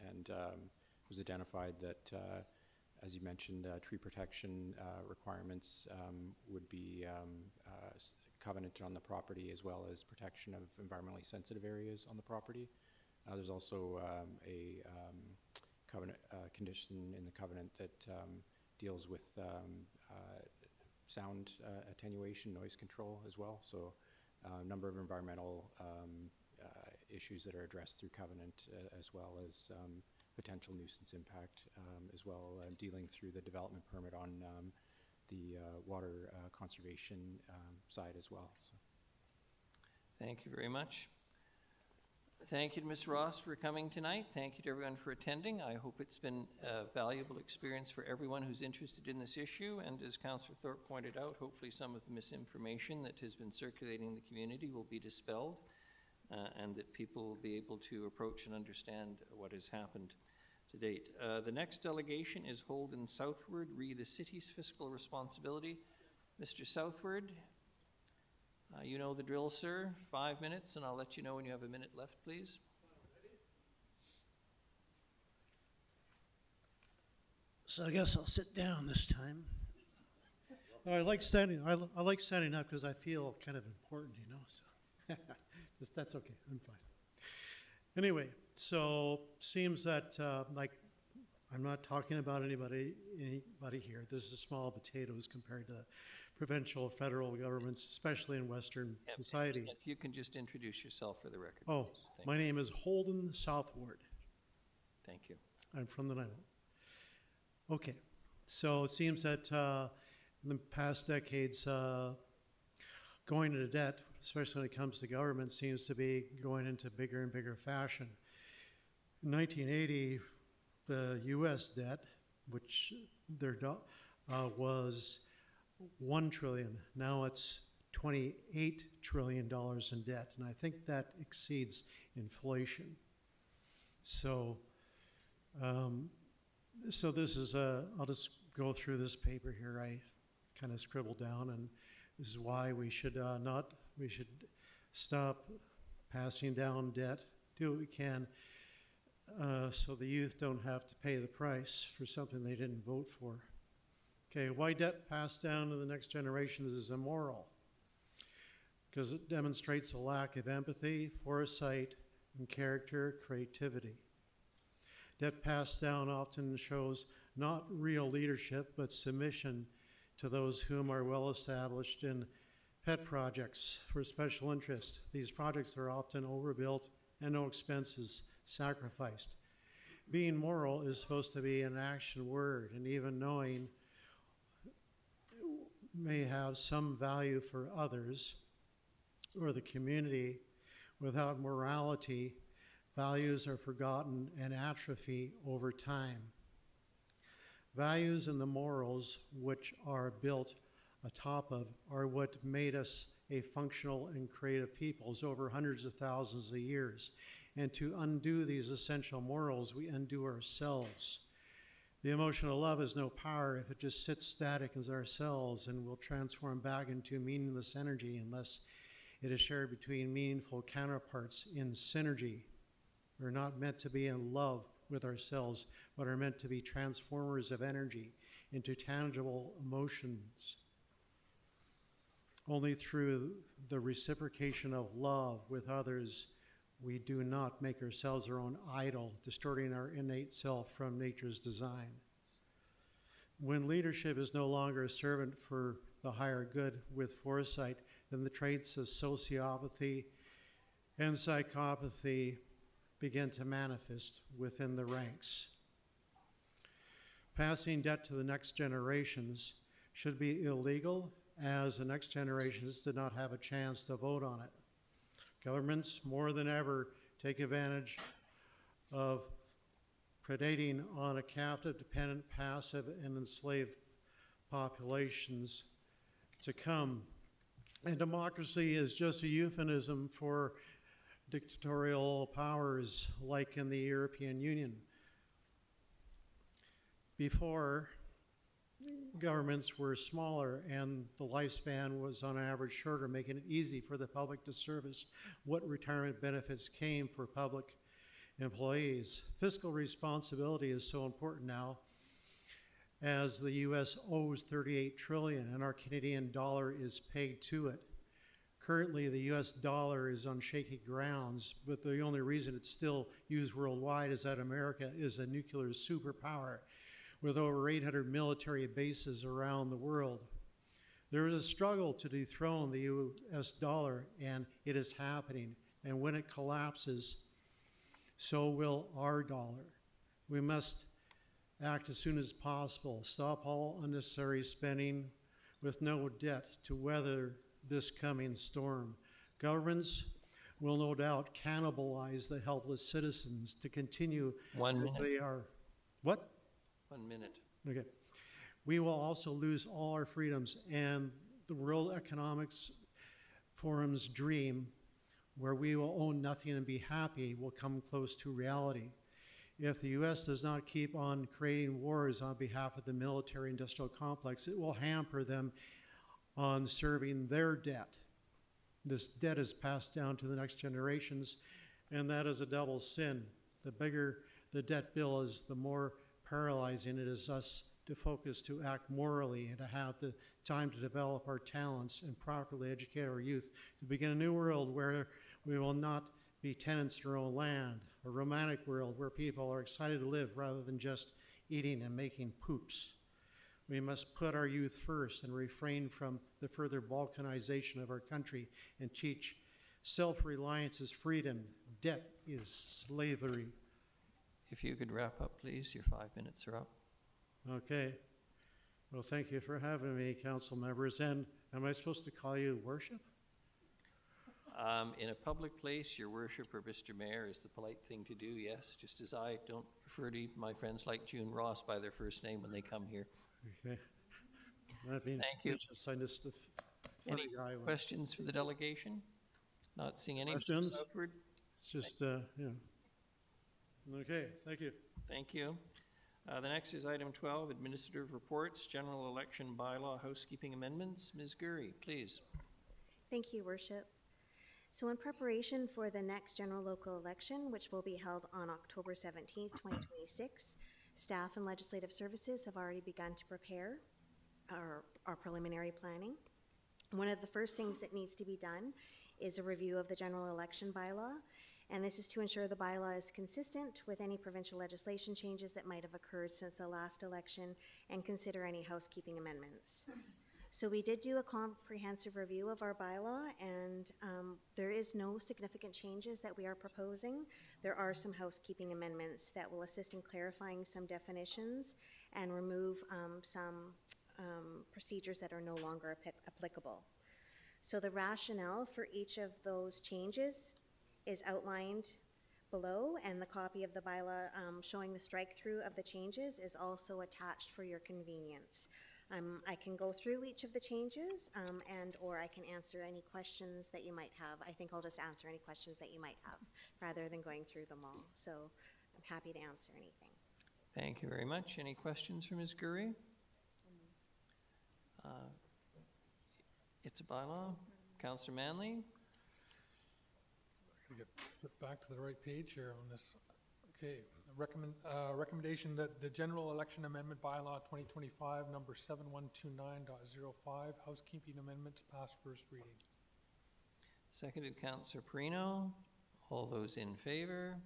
Speaker 9: and it was identified that, as you mentioned, tree protection requirements would be covenanted on the property, as well as protection of environmentally sensitive areas on the property. There's also a covenant condition in the covenant that deals with sound attenuation, noise control as well. So a number of environmental issues that are addressed through covenant, as well as potential nuisance impact, as well dealing through the development permit on the water conservation side as well. So.
Speaker 1: Thank you very much. Thank you to Ms. Ross for coming tonight. Thank you to everyone for attending. I hope it's been a valuable experience for everyone who's interested in this issue. And as Councillor Thorpe pointed out, hopefully some of the misinformation that has been circulating in the community will be dispelled, and that people will be able to approach and understand what has happened to date. The next delegation is Holden Southward, re the city's fiscal responsibility. Mr. Southward, you know the drill, sir. 5 minutes, and I'll let you know when you have a minute left, please.
Speaker 16: So I guess I'll sit down this time. Oh, I like standing. I like standing up because I feel kind of important, you know. So that's okay. I'm fine. Anyway, so seems that like I'm not talking about anybody here. This is small potatoes compared to provincial, federal governments, especially in Western society.
Speaker 1: If you can just introduce yourself for the record.
Speaker 16: Oh,
Speaker 1: please.
Speaker 16: My name is Holden Southward.
Speaker 1: Thank you.
Speaker 16: I'm from the Nanaimo. Okay, so it seems that in the past decades, going into debt especially when it comes to government, seems to be going into bigger and bigger fashion. In 1980, the U.S. debt, which was $1 trillion. Now it's $28 trillion in debt, and I think that exceeds inflation. So, so this is I'll just go through this paper here. I kind of scribbled down, and this is why we should we should stop passing down debt, do what we can, so the youth don't have to pay the price for something they didn't vote for. Okay, why debt passed down to the next generations is immoral? Because it demonstrates a lack of empathy, foresight, and character, creativity. Debt passed down often shows not real leadership, but submission to those whom are well established in pet projects for special interest. These projects are often overbuilt and no expenses sacrificed. Being moral is supposed to be an action word, and even knowing may have some value for others or the community. Without morality, values are forgotten and atrophy over time. Values and the morals which are built atop of are what made us a functional and creative peoples over hundreds of thousands of years. And to undo these essential morals, we undo ourselves. The emotional love has no power if it just sits static as ourselves and will transform back into meaningless energy unless it is shared between meaningful counterparts in synergy. We're not meant to be in love with ourselves, but are meant to be transformers of energy into tangible emotions. Only through the reciprocation of love with others, we do not make ourselves our own idol, distorting our innate self from nature's design. When leadership is no longer a servant for the higher good with foresight, then the traits of sociopathy and psychopathy begin to manifest within the ranks. Passing debt to the next generations should be illegal, as the next generations did not have a chance to vote on it. Governments, more than ever, take advantage of predating on a captive, dependent, passive, and enslaved populations to come. And democracy is just a euphemism for dictatorial powers like in the European Union. Before, governments were smaller and the lifespan was on average shorter, making it easy for the public to service what retirement benefits came for public employees. Fiscal responsibility is so important now, as the US owes $38 trillion and our Canadian dollar is pegged to it. Currently, the US dollar is on shaky grounds, but the only reason it's still used worldwide is that America is a nuclear superpower with over 800 military bases around the world. There is a struggle to dethrone the US dollar, and it is happening. And when it collapses, so will our dollar. We must act as soon as possible, stop all unnecessary spending with no debt to weather this coming storm. Governments will no doubt cannibalize the helpless citizens to continue as they are. What?
Speaker 1: 1 minute.
Speaker 16: Okay. We will also lose all our freedoms, and the World Economics Forum's dream, where we will own nothing and be happy, will come close to reality. If the U.S. does not keep on creating wars on behalf of the military-industrial complex, it will hamper them on serving their debt. This debt is passed down to the next generations, and that is a double sin. The bigger the debt bill is, the more paralyzing it is us to focus, to act morally, and to have the time to develop our talents and properly educate our youth to begin a new world where we will not be tenants in our own land, a romantic world where people are excited to live rather than just eating and making poops. We must put our youth first and refrain from the further balkanization of our country and teach self-reliance is freedom, debt is slavery.
Speaker 1: If you could wrap up, please. Your 5 minutes are up.
Speaker 16: Okay. Well, thank you for having me, council members. And am I supposed to call you worship?
Speaker 1: In a public place, your worship or Mr. Mayor is the polite thing to do, yes, just as I don't refer to my friends like June Ross by their first name when they come here.
Speaker 16: Okay. That means
Speaker 1: Thank you.
Speaker 16: just sign this stuff.
Speaker 1: Any questions for the delegation? Not seeing any. Mr.
Speaker 16: Questions?
Speaker 1: Southward?
Speaker 16: It's just, yeah. Okay, thank you.
Speaker 1: Thank you. The next is item 12, administrative reports, general election bylaw housekeeping amendments. Ms. Gurry, please.
Speaker 2: Thank you, Worship. So in preparation for the next general local election, which will be held on October 17th, 2026, staff and legislative services have already begun to prepare our preliminary planning. One of the first things that needs to be done is a review of the general election bylaw, and this is to ensure the bylaw is consistent with any provincial legislation changes that might have occurred since the last election and consider any housekeeping amendments. So we did do a comprehensive review of our bylaw, and there is no significant changes that we are proposing. There are some housekeeping amendments that will assist in clarifying some definitions and remove some procedures that are no longer applicable. So the rationale for each of those changes is outlined below, and the copy of the bylaw showing the strike-through of the changes is also attached for your convenience. I can go through each of the changes or I can answer any questions that you might have. I think I'll just answer any questions that you might have rather than going through them all. So I'm happy to answer anything.
Speaker 1: Thank you very much. Any questions for Ms. Gurry? It's a bylaw. Councillor Manley?
Speaker 11: I gotta get flip back to the right page here on this. Okay, recommendation that the general election amendment bylaw 2025 number 7129.05 housekeeping amendments pass first reading.
Speaker 1: Seconded, Councillor Perino. All those in favor?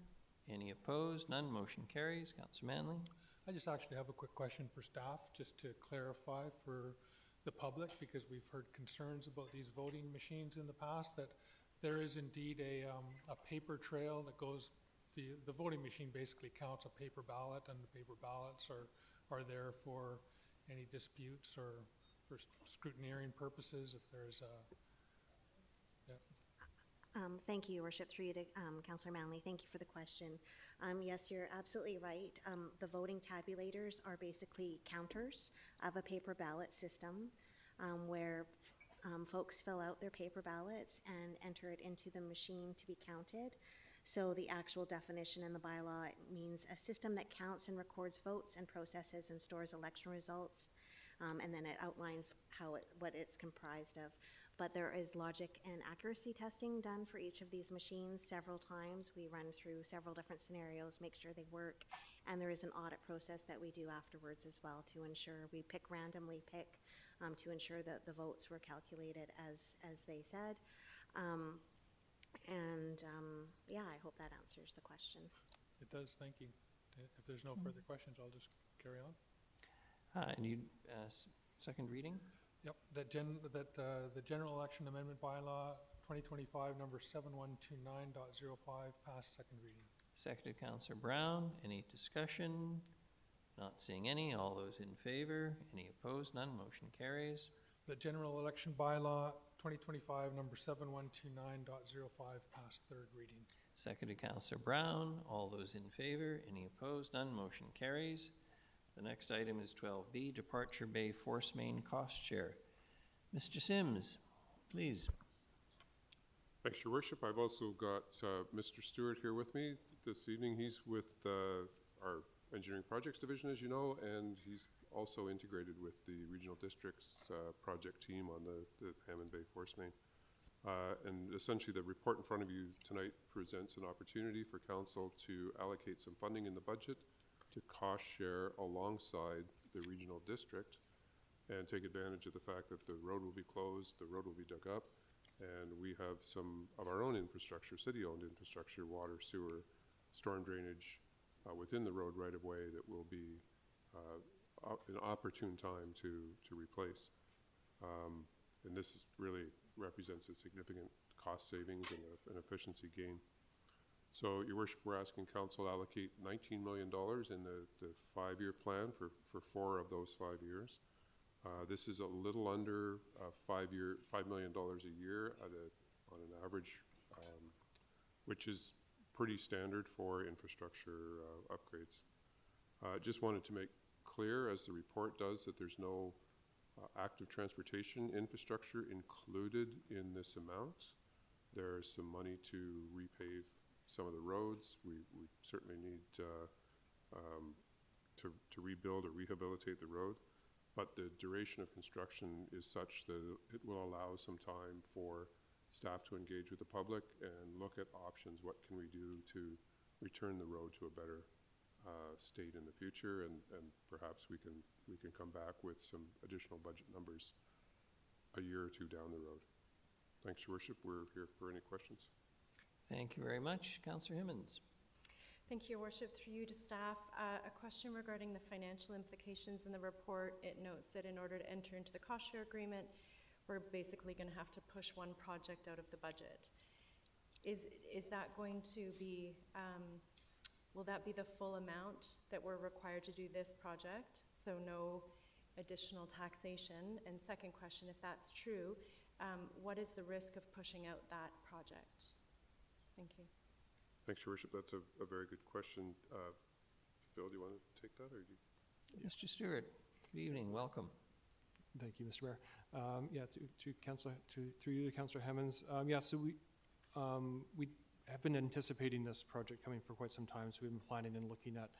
Speaker 1: Any opposed? None. Motion carries. Councillor Manley.
Speaker 11: I just actually have a quick question for staff, just to clarify for the public, because we've heard concerns about these voting machines in the past, that there is indeed a paper trail that goes, the voting machine basically counts a paper ballot, and the paper ballots are there for any disputes or for scrutineering purposes if there's a, yeah.
Speaker 2: Thank you, Your Worship. Through you to Councillor Manley. Thank you for the question. Yes, you're absolutely right. The voting tabulators are basically counters of a paper ballot system where folks fill out their paper ballots and enter it into the machine to be counted. So the actual definition in the bylaw means a system that counts and records votes and processes and stores election results, and then it outlines what it's comprised of. But there is logic and accuracy testing done for each of these machines several times. We run through several different scenarios, make sure they work, and there is an audit process that we do afterwards as well to ensure we randomly pick to ensure that the votes were calculated as they said. Yeah, I hope that answers the question.
Speaker 11: It does, thank you. If there's no further questions, I'll just carry on.
Speaker 1: And you, second reading?
Speaker 11: Yep, the general election amendment bylaw 2025 number 7129.05 pass second reading.
Speaker 1: Seconded, Councillor Brown. Any discussion? Not seeing any. All those in favor? Any opposed? None. Motion carries.
Speaker 11: The general election bylaw 2025 number 7129.05 pass third reading.
Speaker 1: Seconded, Councillor Brown. All those in favor? Any opposed? None. Motion carries. The next item is 12B, Departure Bay Force Main Cost Share. Mr. Sims, please.
Speaker 10: Thanks, Your Worship. I've also got Mr. Stewart here with me this evening. He's with our Engineering Projects Division, as you know, and he's also integrated with the Regional Districts project team on the Hammond Bay Force Main. And essentially the report in front of you tonight presents an opportunity for Council to allocate some funding in the budget to cost share alongside the regional district and take advantage of the fact that the road will be closed, the road will be dug up, and we have some of our own infrastructure, city-owned infrastructure, water, sewer, storm drainage within the road right-of-way that will be an opportune time to replace. And this really represents a significant cost savings and an efficiency gain. So, Your Worship, we're asking Council to allocate $19 million in the 5-year plan for 4 of those 5 years. This is a little under $5 million a year on an average, which is pretty standard for infrastructure upgrades. Just wanted to make clear, as the report does, that there's no active transportation infrastructure included in this amount. There's some money to repave some of the roads. We certainly need to rebuild or rehabilitate the road, but the duration of construction is such that it will allow some time for staff to engage with the public and look at options. What can we do to return the road to a better state in the future, and perhaps we can come back with some additional budget numbers a year or two down the road. Thanks, Your Worship. We're here for any questions.
Speaker 1: Thank you very much. Councillor Himmons.
Speaker 3: Thank you, Your Worship. Through you to staff, a question regarding the financial implications in the report. It notes that in order to enter into the cost share agreement, we're basically going to have to push one project out of the budget. Is that going to be, will that be the full amount that we're required to do this project? So no additional taxation? And second question, if that's true, what is the risk of pushing out that project? Thank you.
Speaker 10: Thanks, Your Worship. That's a very good question. Phil, do you want to take that, or do you?
Speaker 1: Mr. Stewart, good evening. Welcome.
Speaker 17: Thank you, Mr. Mayor. Yeah, through you to Councillor Hemmons. Yeah, so we have been anticipating this project coming for quite some time. So we've been planning and looking at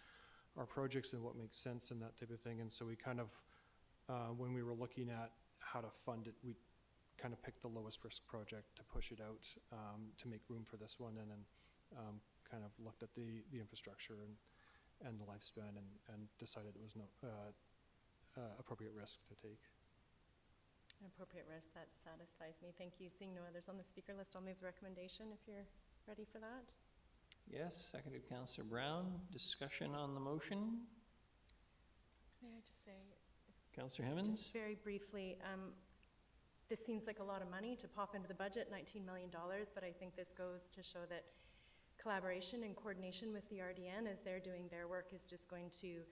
Speaker 17: our projects and what makes sense and that type of thing. And so we kind of, when we were looking at how to fund it, we kind of picked the lowest risk project to push it out to make room for this one, and then kind of looked at the infrastructure and the lifespan and decided it was no appropriate risk to take.
Speaker 3: An appropriate risk, that satisfies me. Thank you. Seeing no others on the speaker list, I'll move the recommendation if you're ready for that.
Speaker 1: Yes, seconded Councillor Brown. Discussion on the motion.
Speaker 3: May I just say,
Speaker 1: Councillor Himmons?
Speaker 3: just very briefly, this seems like a lot of money to pop into the budget, $19 million, but I think this goes to show that collaboration and coordination with the RDN as they're doing their work is just going to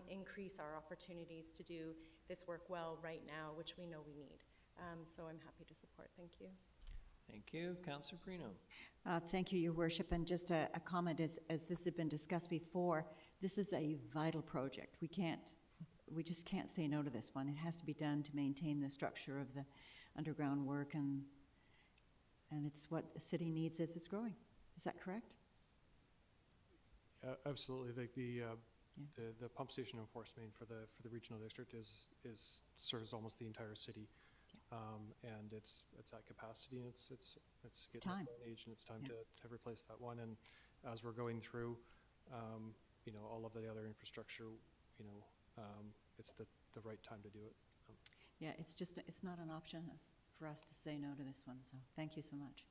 Speaker 3: increase our opportunities to do this work well right now, which we know we need. So I'm happy to support. Thank you.
Speaker 1: Thank you. Councillor Perino.
Speaker 13: Thank you, Your Worship. And just a comment, as this had been discussed before, this is a vital project. We just can't say no to this one. It has to be done to maintain the structure of the underground work, and it's what the city needs as it's growing. Is that correct?
Speaker 17: Absolutely. Like the pump station and force main for the regional district serves almost the entire city, and it's at capacity, and it's getting
Speaker 13: time.
Speaker 17: to that age, and it's time to replace that one. And as we're going through, all of the other infrastructure, it's the right time to do it.
Speaker 13: Yeah, it's not an option for us to say no to this one. So thank you so much.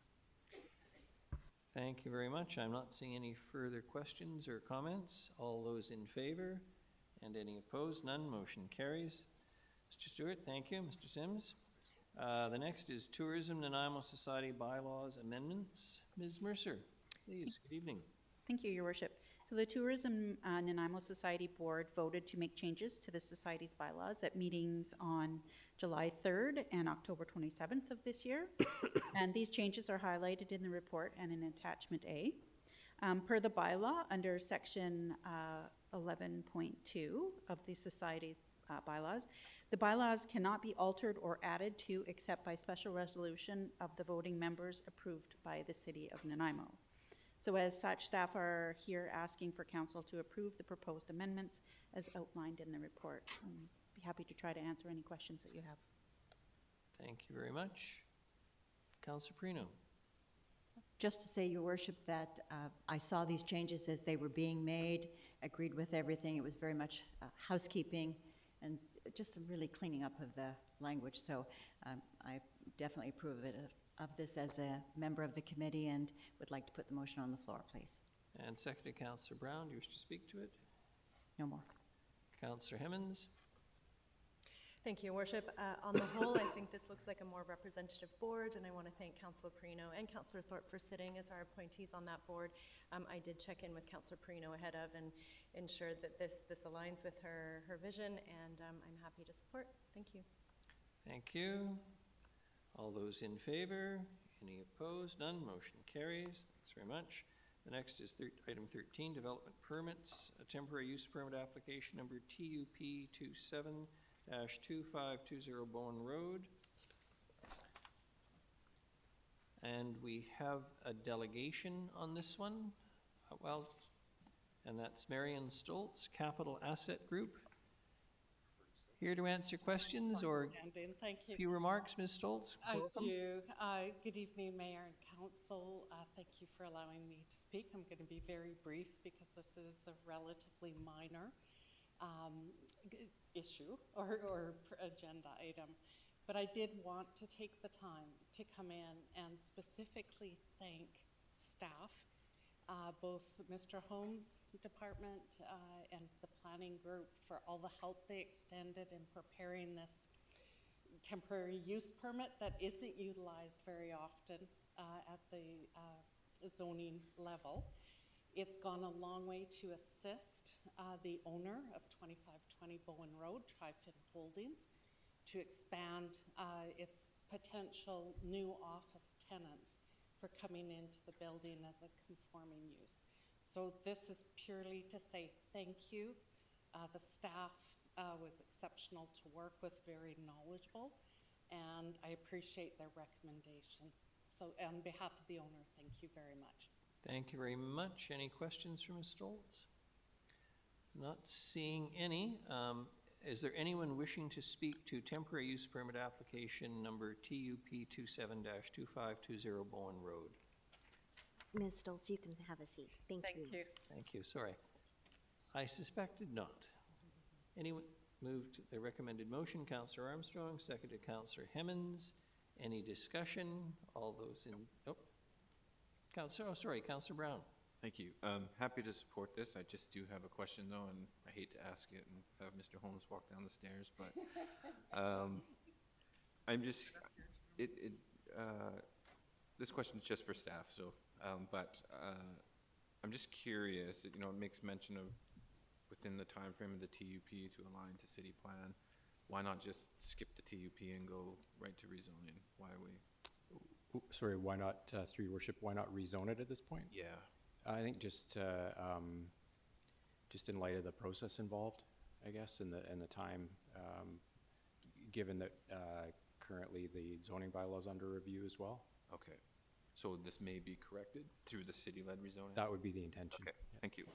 Speaker 1: Thank you very much. I'm not seeing any further questions or comments. All those in favor and any opposed? None. Motion carries. Mr. Stewart, thank you. Mr. Sims. The next is Tourism Nanaimo Society Bylaws Amendments. Ms. Mercer, please. Good evening.
Speaker 18: Thank you, Your Worship. So the Tourism Nanaimo Society Board voted to make changes to the Society's bylaws at meetings on July 3rd and October 27th of this year. And these changes are highlighted in the report and in Attachment A. Per the bylaw, under Section 11.2 of the Society's bylaws, the bylaws cannot be altered or added to except by special resolution of the voting members approved by the City of Nanaimo. So as such, staff are here asking for council to approve the proposed amendments as outlined in the report. I'll be happy to try to answer any questions that you have.
Speaker 1: Thank you very much. Councillor Perino.
Speaker 13: Just to say, Your Worship, that I saw these changes as they were being made, agreed with everything. It was very much housekeeping and just some really cleaning up of the language. So I definitely approve of this as a member of the committee, and would like to put the motion on the floor, please.
Speaker 1: And seconded Councillor Brown. Do you wish to speak to it?
Speaker 13: No more.
Speaker 1: Councillor Himmons.
Speaker 3: Thank you, Your Worship. On the whole, I think this looks like a more representative board, and I want to thank Councillor Perino and Councillor Thorpe for sitting as our appointees on that board. I did check in with Councillor Perino ahead of and ensured that this aligns with her vision, and I'm happy to support. Thank you.
Speaker 1: Thank you. All those in favor? Any opposed? None. Motion carries. Thanks very much. The next is item 13, development permits, a temporary use permit application number TUP 27-2520 Bowen Road. And we have a delegation on this one. And that's Marion Stoltz, Capital Asset Group. Here to answer questions or
Speaker 19: Thank you.
Speaker 1: a few remarks, Ms. Stoltz?
Speaker 19: I
Speaker 1: Welcome.
Speaker 19: do. Good evening, Mayor and Council. Thank you for allowing me to speak. I'm going to be very brief because this is a relatively minor issue or agenda item. But I did want to take the time to come in and specifically thank staff, both Mr. Holmes' department and the planning group for all the help they extended in preparing this temporary use permit that isn't utilized very often at the zoning level. It's gone a long way to assist the owner of 2520 Bowen Road, Trifin Holdings, to expand its potential new office tenants for coming into the building as a conforming use. So this is purely to say thank you. The staff was exceptional to work with, very knowledgeable, and I appreciate their recommendation. So on behalf of the owner, thank you very much.
Speaker 1: Thank you very much. Any questions from Ms. Stoltz? Not seeing any. Is there anyone wishing to speak to temporary use permit application number TUP 27-2520 Bowen Road?
Speaker 2: Ms. Stoltz, you can have a seat. Thank you.
Speaker 1: Thank you. Sorry. I suspected not. Anyone moved the recommended motion? Councillor Armstrong, seconded Councillor Hemmens. Any discussion? All those in, Councillor Brown.
Speaker 20: Thank you. Happy to support this. I just do have a question though, and I hate to ask it and have Mr. Holmes walk down the stairs, but I'm just, this question is just for staff, so, I'm just curious, it makes mention of within the time frame of the TUP to align to city plan. Why not just skip the TUP and go right to rezoning? Why are we?
Speaker 9: Sorry, why not, through your worship, why not rezone it at this point?
Speaker 20: Yeah.
Speaker 9: I think just in light of the process involved, I guess, and the time, given that currently the zoning bylaw is under review as well.
Speaker 20: Okay. So this may be corrected through the city-led rezoning?
Speaker 9: That would be the intention.
Speaker 20: Okay,
Speaker 9: yeah.
Speaker 20: Thank you.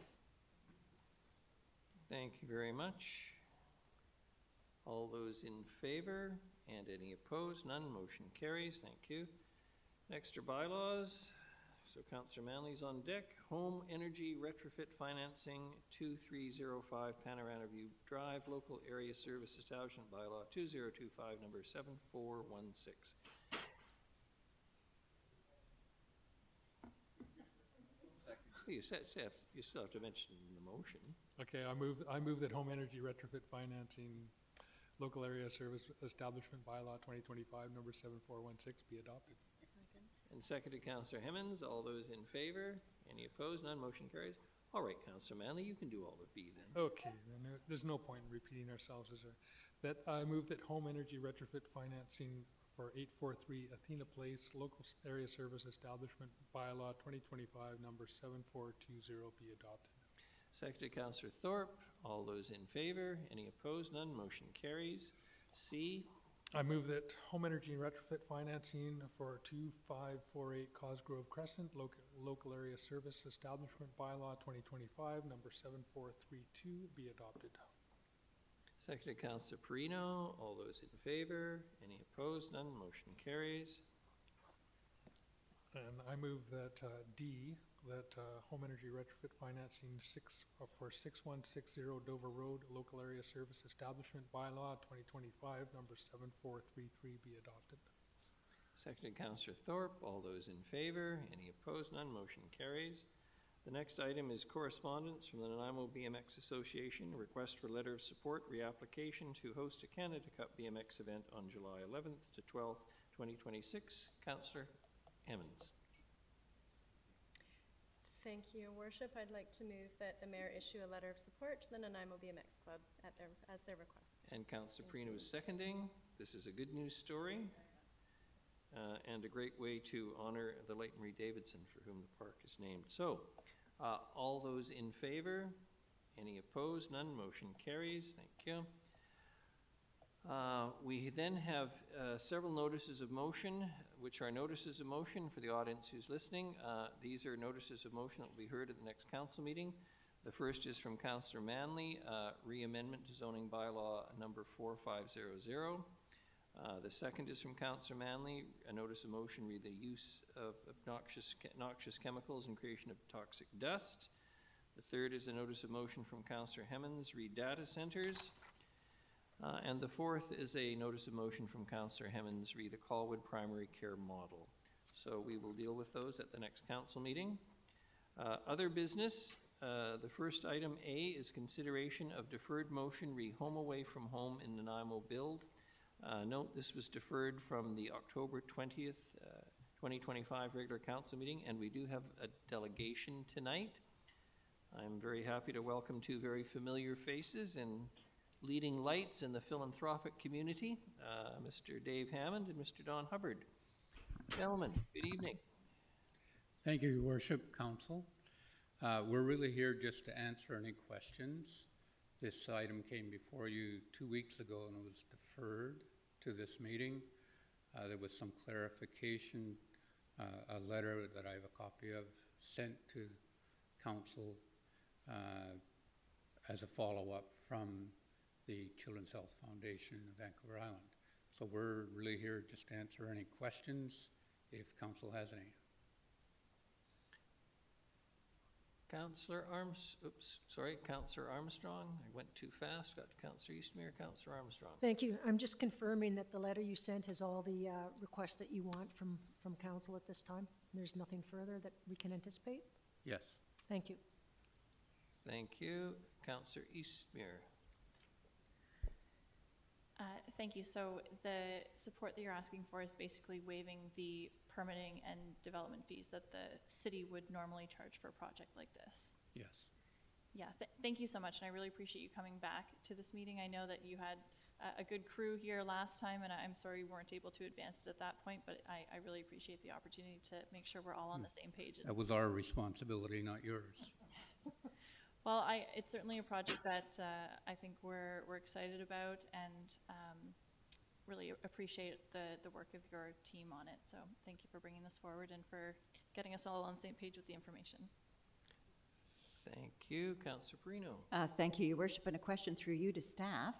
Speaker 1: Thank you very much. All those in favor and any opposed? None. Motion carries. Thank you. Next are bylaws. So Councillor Manley's on deck. Home Energy Retrofit Financing 2305 Panorama View Drive, Local Area Service Establishment Bylaw 2025, number 7416. You still have to mention the motion.
Speaker 11: Okay, I move that Home Energy Retrofit Financing Local Area Service Establishment Bylaw 2025, number 7416 be adopted.
Speaker 1: And seconded Councillor Hemmens. All those in favor? Any opposed? None. Motion carries. All right, Councillor Manley, you can do all of B then.
Speaker 11: Okay, then there's no point in repeating ourselves, is there? That I move that Home Energy Retrofit Financing for 843 Athena Place Local Area Service Establishment Bylaw 2025, number 7420 be adopted.
Speaker 1: Seconded Councillor Thorpe. All those in favor? Any opposed? None. Motion carries. C.
Speaker 11: I move that Home Energy Retrofit Financing for 2548 Cosgrove Crescent Local Area Service Establishment Bylaw 2025, number 7432 be adopted.
Speaker 1: Seconded Councillor Perino. All those in favor? Any opposed? None. Motion carries.
Speaker 11: And I move that D, that Home Energy Retrofit Financing for 6160 Dover Road Local Area Service Establishment Bylaw 2025, number 7433 be adopted.
Speaker 1: Seconded Councillor Thorpe. All those in favor? Any opposed? None. Motion carries. The next item is correspondence from the Nanaimo BMX Association, a request for letter of support reapplication to host a Canada Cup BMX event on July 11th to 12th, 2026. Councillor Hemmens.
Speaker 3: Thank you, Your Worship. I'd like to move that the mayor issue a letter of support to the Nanaimo BMX Club as their request.
Speaker 1: And Councillor Perino is seconding. This is a good news story. and a great way to honor the late Marie Davidson, for whom the park is named. So, all those in favor? Any opposed? None. Motion carries. Thank you. We then have several notices of motion, which are notices of motion for the audience who's listening. These are notices of motion that will be heard at the next council meeting. The first is from Councillor Manley, re-amendment to zoning bylaw number 4500. The second is from Councillor Manley, a notice of motion re the use of noxious chemicals and creation of toxic dust. The third is a notice of motion from Councillor Hemmens, re data centers. And the fourth is a notice of motion from Councillor Hemmens, re the Colwood primary care model. So we will deal with those at the next council meeting. Other business, the first item A is consideration of deferred motion re home away from home in Nanaimo build. Note this was deferred from the October 20th, 2025 regular council meeting, and we do have a delegation tonight. I'm very happy to welcome two very familiar faces and leading lights in the philanthropic community, Mr. Dave Hammond and Mr. Don Hubbard. Gentlemen, good evening.
Speaker 21: Thank you, Your Worship, Council. We're really here just to answer any questions. This item came before you 2 weeks ago and was deferred to this meeting. There was some clarification, a letter that I have a copy of sent to Council as a follow-up from the Children's Health Foundation in Vancouver Island. So we're really here just to answer any questions if Council has any.
Speaker 1: Councillor Armstrong. I went too fast. Got to Councillor Eastmere. Councillor Armstrong.
Speaker 5: Thank you. I'm just confirming that the letter you sent has all the requests that you want from council at this time. There's nothing further that we can anticipate?
Speaker 21: Yes.
Speaker 5: Thank you.
Speaker 1: Thank you. Councillor Eastmere.
Speaker 14: Thank you. So the support that you're asking for is basically waiving the permitting and development fees that the city would normally charge for a project like this.
Speaker 21: Yes.
Speaker 14: Yeah, thank you so much, and I really appreciate you coming back to this meeting. I know that you had a good crew here last time, and I'm sorry we weren't able to advance it at that point, but I really appreciate the opportunity to make sure we're all on the same page.
Speaker 21: That was our responsibility, not yours.
Speaker 14: Well, it's certainly a project that I think we're excited about, and really appreciate the work of your team on it. So thank you for bringing this forward and for getting us all on the same page with the information.
Speaker 1: Thank you. Councillor Perino.
Speaker 13: Thank you, Your Worship, and a question through you to staff.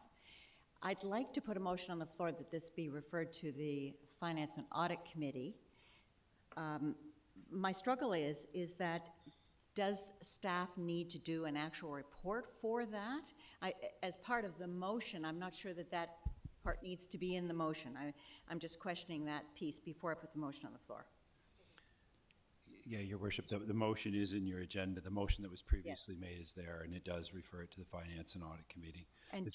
Speaker 13: I'd like to put a motion on the floor that this be referred to the Finance and Audit Committee. My struggle is that does staff need to do an actual report for that? As part of the motion, I'm not sure that that part needs to be in the motion. I'm just questioning that piece before I put the motion on the floor.
Speaker 8: Yeah, Your Worship, the motion is in your agenda. The motion that was previously made is there, and it does refer it to the Finance and Audit Committee.
Speaker 13: And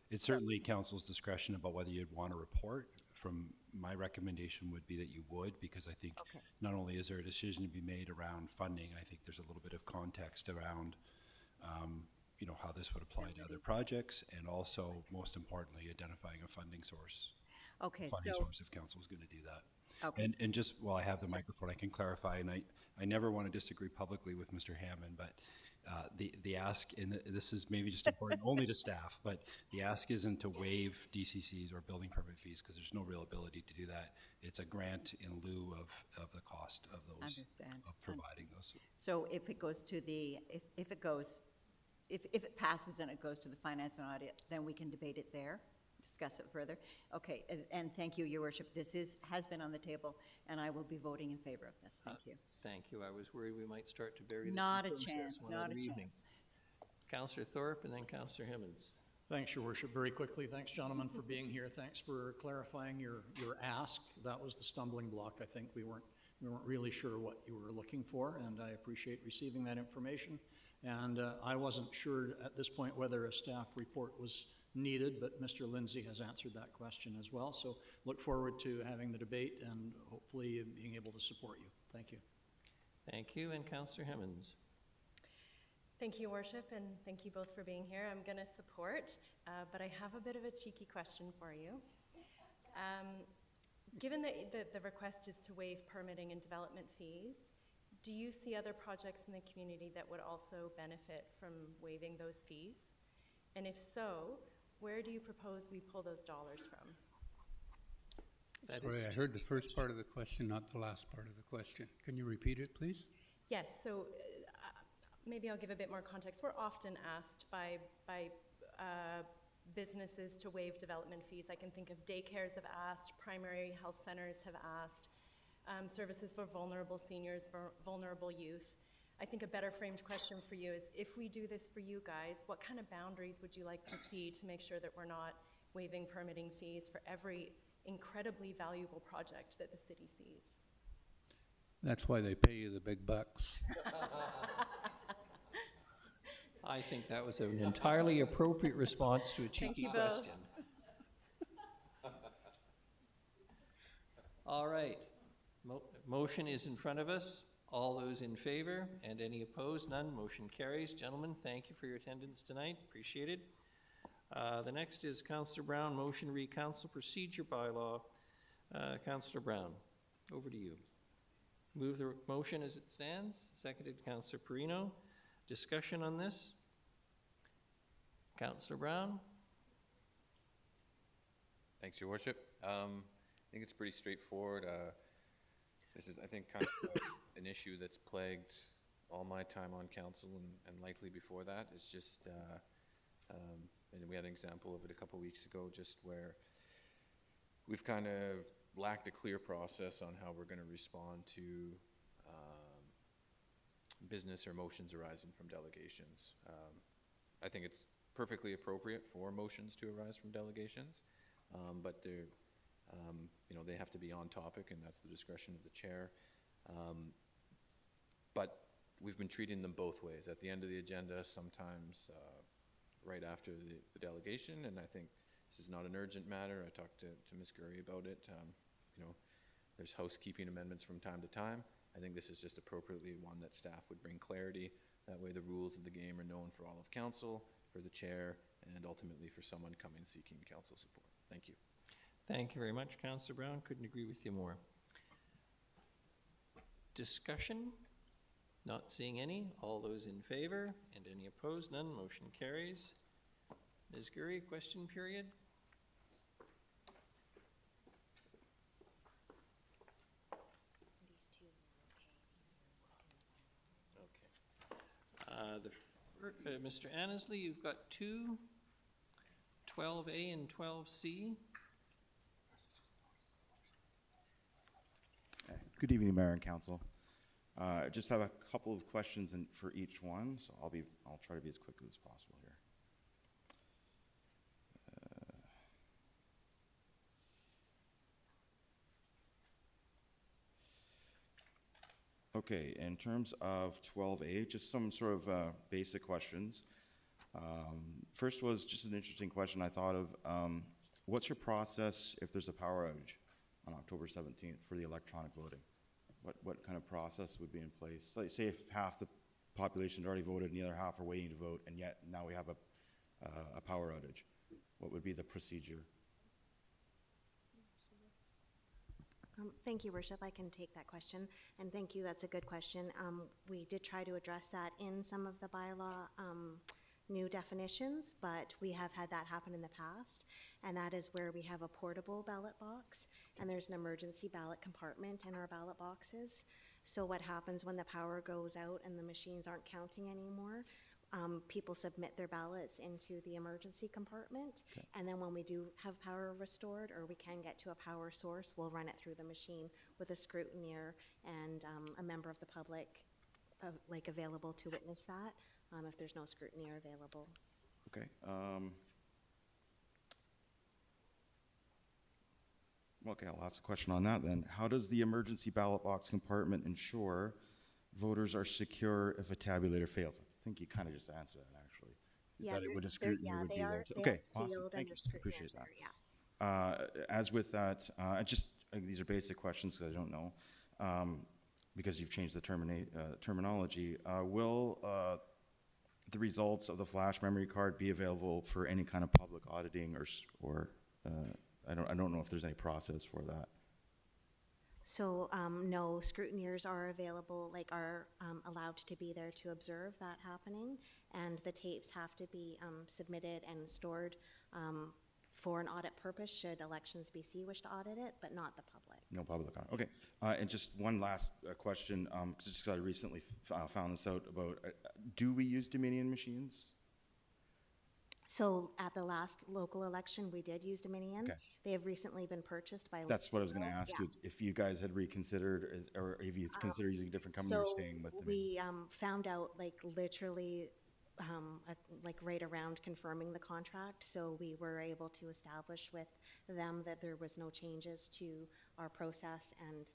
Speaker 8: it's certainly Council's discretion about whether you'd want a report. From my recommendation would be that you would, because I think not only is there a decision to be made around funding, I think there's a little bit of context around you know, how this would apply to other projects, and also, most importantly, identifying a funding source.
Speaker 13: Okay,
Speaker 8: funding
Speaker 13: so
Speaker 8: source if Council is going to do that.
Speaker 13: Okay,
Speaker 8: and just while I have the microphone, I can clarify, and I never want to disagree publicly with Mr. Hammond, but the ask, and this is maybe just important only to staff, but the ask isn't to waive DCCs or building permit fees, because there's no real ability to do that. It's a grant in lieu of the cost of those, of providing those.
Speaker 13: So if it goes to the, if it passes and it goes to the Finance and Audit, then we can debate it there, discuss it further. Okay, and thank you, Your Worship. This has been on the table, and I will be voting in favor of this. Thank you.
Speaker 1: Thank you. I was worried we might start to bury this
Speaker 13: Not
Speaker 1: in
Speaker 13: a
Speaker 1: process
Speaker 13: chance,
Speaker 1: one
Speaker 13: not
Speaker 1: other
Speaker 13: a
Speaker 1: evening. Councillor Thorpe and then Councillor Hemmens.
Speaker 15: Thanks, Your Worship. Very quickly, thanks, gentlemen, for being here. Thanks for clarifying your ask. That was the stumbling block. I think we weren't really sure what you were looking for, and I appreciate receiving that information. And I wasn't sure at this point whether a staff report was needed, but Mr. Lindsay has answered that question as well. So look forward to having the debate and hopefully being able to support you. Thank you.
Speaker 1: Thank you, and Councillor Hemmens.
Speaker 3: Thank you, Worship, and thank you both for being here. I'm going to support, but I have a bit of a cheeky question for you. Given that the request is to waive permitting and development fees, do you see other projects in the community that would also benefit from waiving those fees? And if so, where do you propose we pull those dollars from?
Speaker 21: Sorry, I heard the first part of the question, not the last part of the question. Can you repeat it, please?
Speaker 3: Yes, so maybe I'll give a bit more context. We're often asked by businesses to waive development fees. I can think of daycares have asked, primary health centers have asked, services for vulnerable seniors, vulnerable youth. I think a better framed question for you is, if we do this for you guys, what kind of boundaries would you like to see to make sure that we're not waiving permitting fees for every incredibly valuable project that the city sees?
Speaker 21: That's why they pay you the big bucks.
Speaker 1: I think that was an entirely appropriate response to a cheeky question. All right. Motion is in front of us. All those in favor and any opposed? None. Motion carries. Gentlemen, thank you for your attendance tonight. Appreciate it. The next is Councillor Brown, motion re council procedure bylaw. Councillor Brown, over to you. Move the motion as it stands. Seconded, Councillor Perino. Discussion on this? Councillor Brown?
Speaker 20: Thanks, Your Worship. I think it's pretty straightforward. This is, I think, kind of an issue that's plagued all my time on council and likely before that. It's just, and we had an example of it a couple weeks ago, just where we've kind of lacked a clear process on how we're going to respond to business or motions arising from delegations. I think it's perfectly appropriate for motions to arise from delegations, but they're, you know, they have to be on topic, and that's the discretion of the chair. But we've been treating them both ways. At the end of the agenda, sometimes right after the delegation, and I think this is not an urgent matter. I talked to Ms. Gurry about it. You know, there's housekeeping amendments from time to time. I think this is just appropriately one that staff would bring clarity. That way the rules of the game are known for all of council, for the chair, and ultimately for someone coming seeking council support. Thank you.
Speaker 1: Thank you very much, Councillor Brown. Couldn't agree with you more. Discussion? Not seeing any. All those in favor and any opposed? None. Motion carries. Ms. Gurry, question period? Mr. Annesley, you've got two, 12A and 12C.
Speaker 4: Good evening, Mayor and Council. I just have a couple of questions for each one, so I'll try to be as quick as possible here. Okay, in terms of 12A, just some sort of basic questions. First was just an interesting question I thought of. What's your process if there's a power outage on October 17th for the electronic voting? What kind of process would be in place? Like, say if half the population had already voted and the other half are waiting to vote, and yet now we have a power outage. What would be the procedure?
Speaker 2: Thank you, Worship. I can take that question. And thank you, that's a good question. We did try to address that in some of the bylaw new definitions, but we have had that happen in the past. And that is where we have a portable ballot box, and there's an emergency ballot compartment in our ballot boxes. So what happens when the power goes out and the machines aren't counting anymore? People submit their ballots into the emergency compartment, and then when we do have power restored, or we can get to a power source, we'll run it through the machine with a scrutineer and a member of the public like available to witness that if there's no scrutineer available.
Speaker 4: Okay. Okay, I'll ask a question on that then. How does the emergency ballot box compartment ensure voters are secure if a tabulator fails? I think you kind of just answered that, actually.
Speaker 2: Yeah,
Speaker 4: that it would, a scrutiny would be there.
Speaker 2: They
Speaker 4: Okay,
Speaker 2: are sealed
Speaker 4: awesome. Thank
Speaker 2: under
Speaker 4: you.
Speaker 2: scrutiny.
Speaker 4: Appreciate that. As with that, these are basic questions because I don't know, because you've changed the terminology. Will the results of the flash memory card be available for any kind of public auditing, or I don't know if there's any process for that?
Speaker 2: So, no, scrutineers are available, like are allowed to be there to observe that happening, and the tapes have to be submitted and stored for an audit purpose should Elections BC wish to audit it, but not the public.
Speaker 4: No public comment. Okay. And just one last question, because I recently found this out about, do we use Dominion machines?
Speaker 2: So at the last local election, we did use Dominion.
Speaker 4: Okay.
Speaker 2: They have recently been purchased by.
Speaker 4: That's what I was going to ask
Speaker 2: Yeah.
Speaker 4: you, if you guys had reconsidered, or if you consider using a different company or staying with Dominion.
Speaker 2: We found out like literally like right around confirming the contract, so we were able to establish with them that there was no changes to our process, and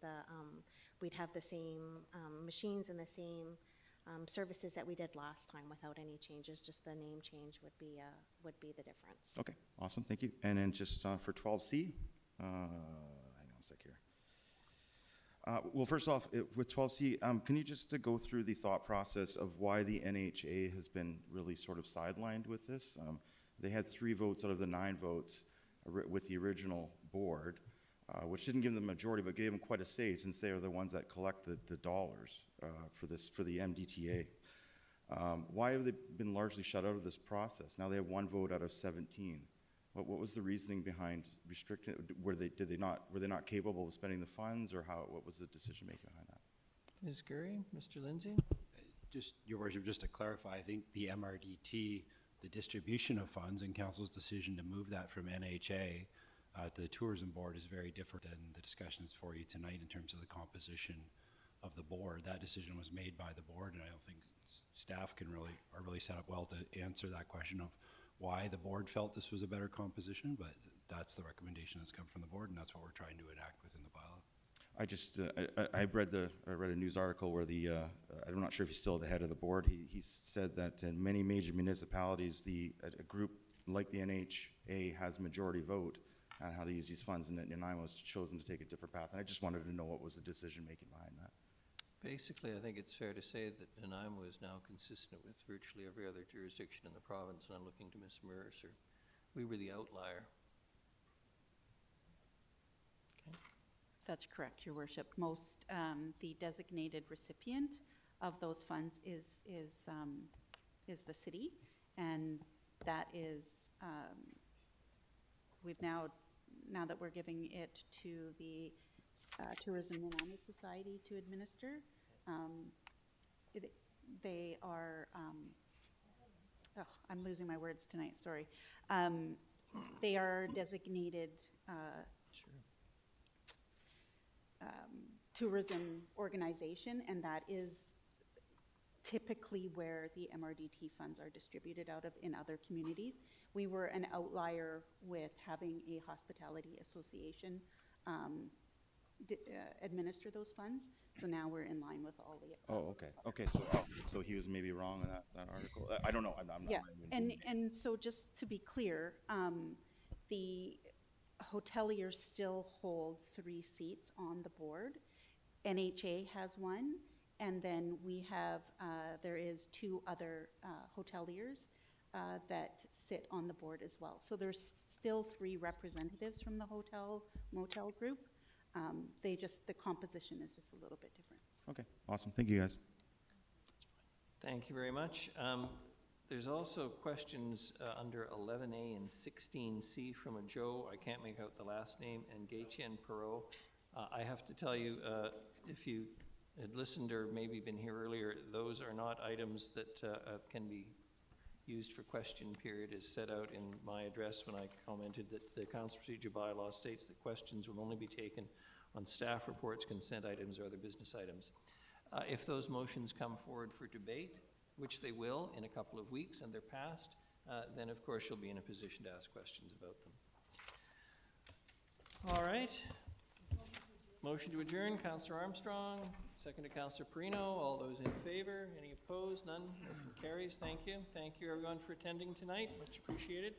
Speaker 2: we'd have the same machines and the same services that we did last time without any changes. Just the name change would be the difference.
Speaker 4: Okay, awesome, thank you. And then just for 12C, hang on a sec here. Well, first off, with 12C, can you just go through the thought process of why the NHA has been really sort of sidelined with this? They had 3 votes out of the 9 votes with the original board, which didn't give them the majority, but gave them quite a say, since they are the ones that collect the dollars for the MDTA. Why have they been largely shut out of this process? Now they have 1 vote out of 17. What was the reasoning behind restricting? Were they not capable of spending the funds, or what was the decision making behind that?
Speaker 1: Ms. Gurry, Mr. Lindsay?
Speaker 8: Just, Your Worship, just to clarify, I think the MRDT, the distribution of funds and council's decision to move that from NHA to the Tourism Board is very different than the discussions for you tonight in terms of the composition of the board. That decision was made by the board, and I don't think staff are really set up well to answer that question of why the board felt this was a better composition, but that's the recommendation that's come from the board, and that's what we're trying to enact within the bylaw.
Speaker 4: I just, I read a news article where I'm not sure if he's still the head of the board. He said that in many major municipalities, a group like the NHA has majority vote on how to use these funds, and that Nanaimo has chosen to take a different path. And I just wanted to know what was the decision making behind that.
Speaker 1: Basically, I think it's fair to say that Nanaimo is now consistent with virtually every other jurisdiction in the province, and I'm looking to Ms. Mercer. We were the outlier. Okay.
Speaker 18: That's correct, Your Worship. Most, the designated recipient of those funds is the city, and that is, we've now that we're giving it to the Tourism Nanaimo Society to administer, they are, I'm losing my words tonight, sorry. They are designated tourism organization, and that is typically where the MRDT funds are distributed out of in other communities. We were an outlier with having a hospitality association administer those funds, so now we're in line with all the.
Speaker 4: Oh, okay. Okay, so he was maybe wrong in that article. I don't know. I'm not.
Speaker 18: Yeah, and so just to be clear, the hoteliers still hold 3 seats on the board. NHA has 1, and then we have there is 2 other hoteliers that sit on the board as well. So there's still 3 representatives from the motel group. The composition is just a little bit different.
Speaker 4: Okay, awesome. Thank you, guys.
Speaker 1: Thank you very much. There's also questions under 11A and 16C from a Joe, I can't make out the last name, and Gaetienne Perot. I have to tell you, if you had listened or maybe been here earlier, those are not items that can be used for question period as set out in my address when I commented that the Council Procedure Bylaw states that questions will only be taken on staff reports, consent items, or other business items. If those motions come forward for debate, which they will in a couple of weeks, and they're passed, then of course you'll be in a position to ask questions about them. All right. Motion to adjourn, Councillor Armstrong, second to Councillor Perino. All those in favor? Any opposed? None? Motion carries. Thank you. Thank you everyone for attending tonight. Much appreciated.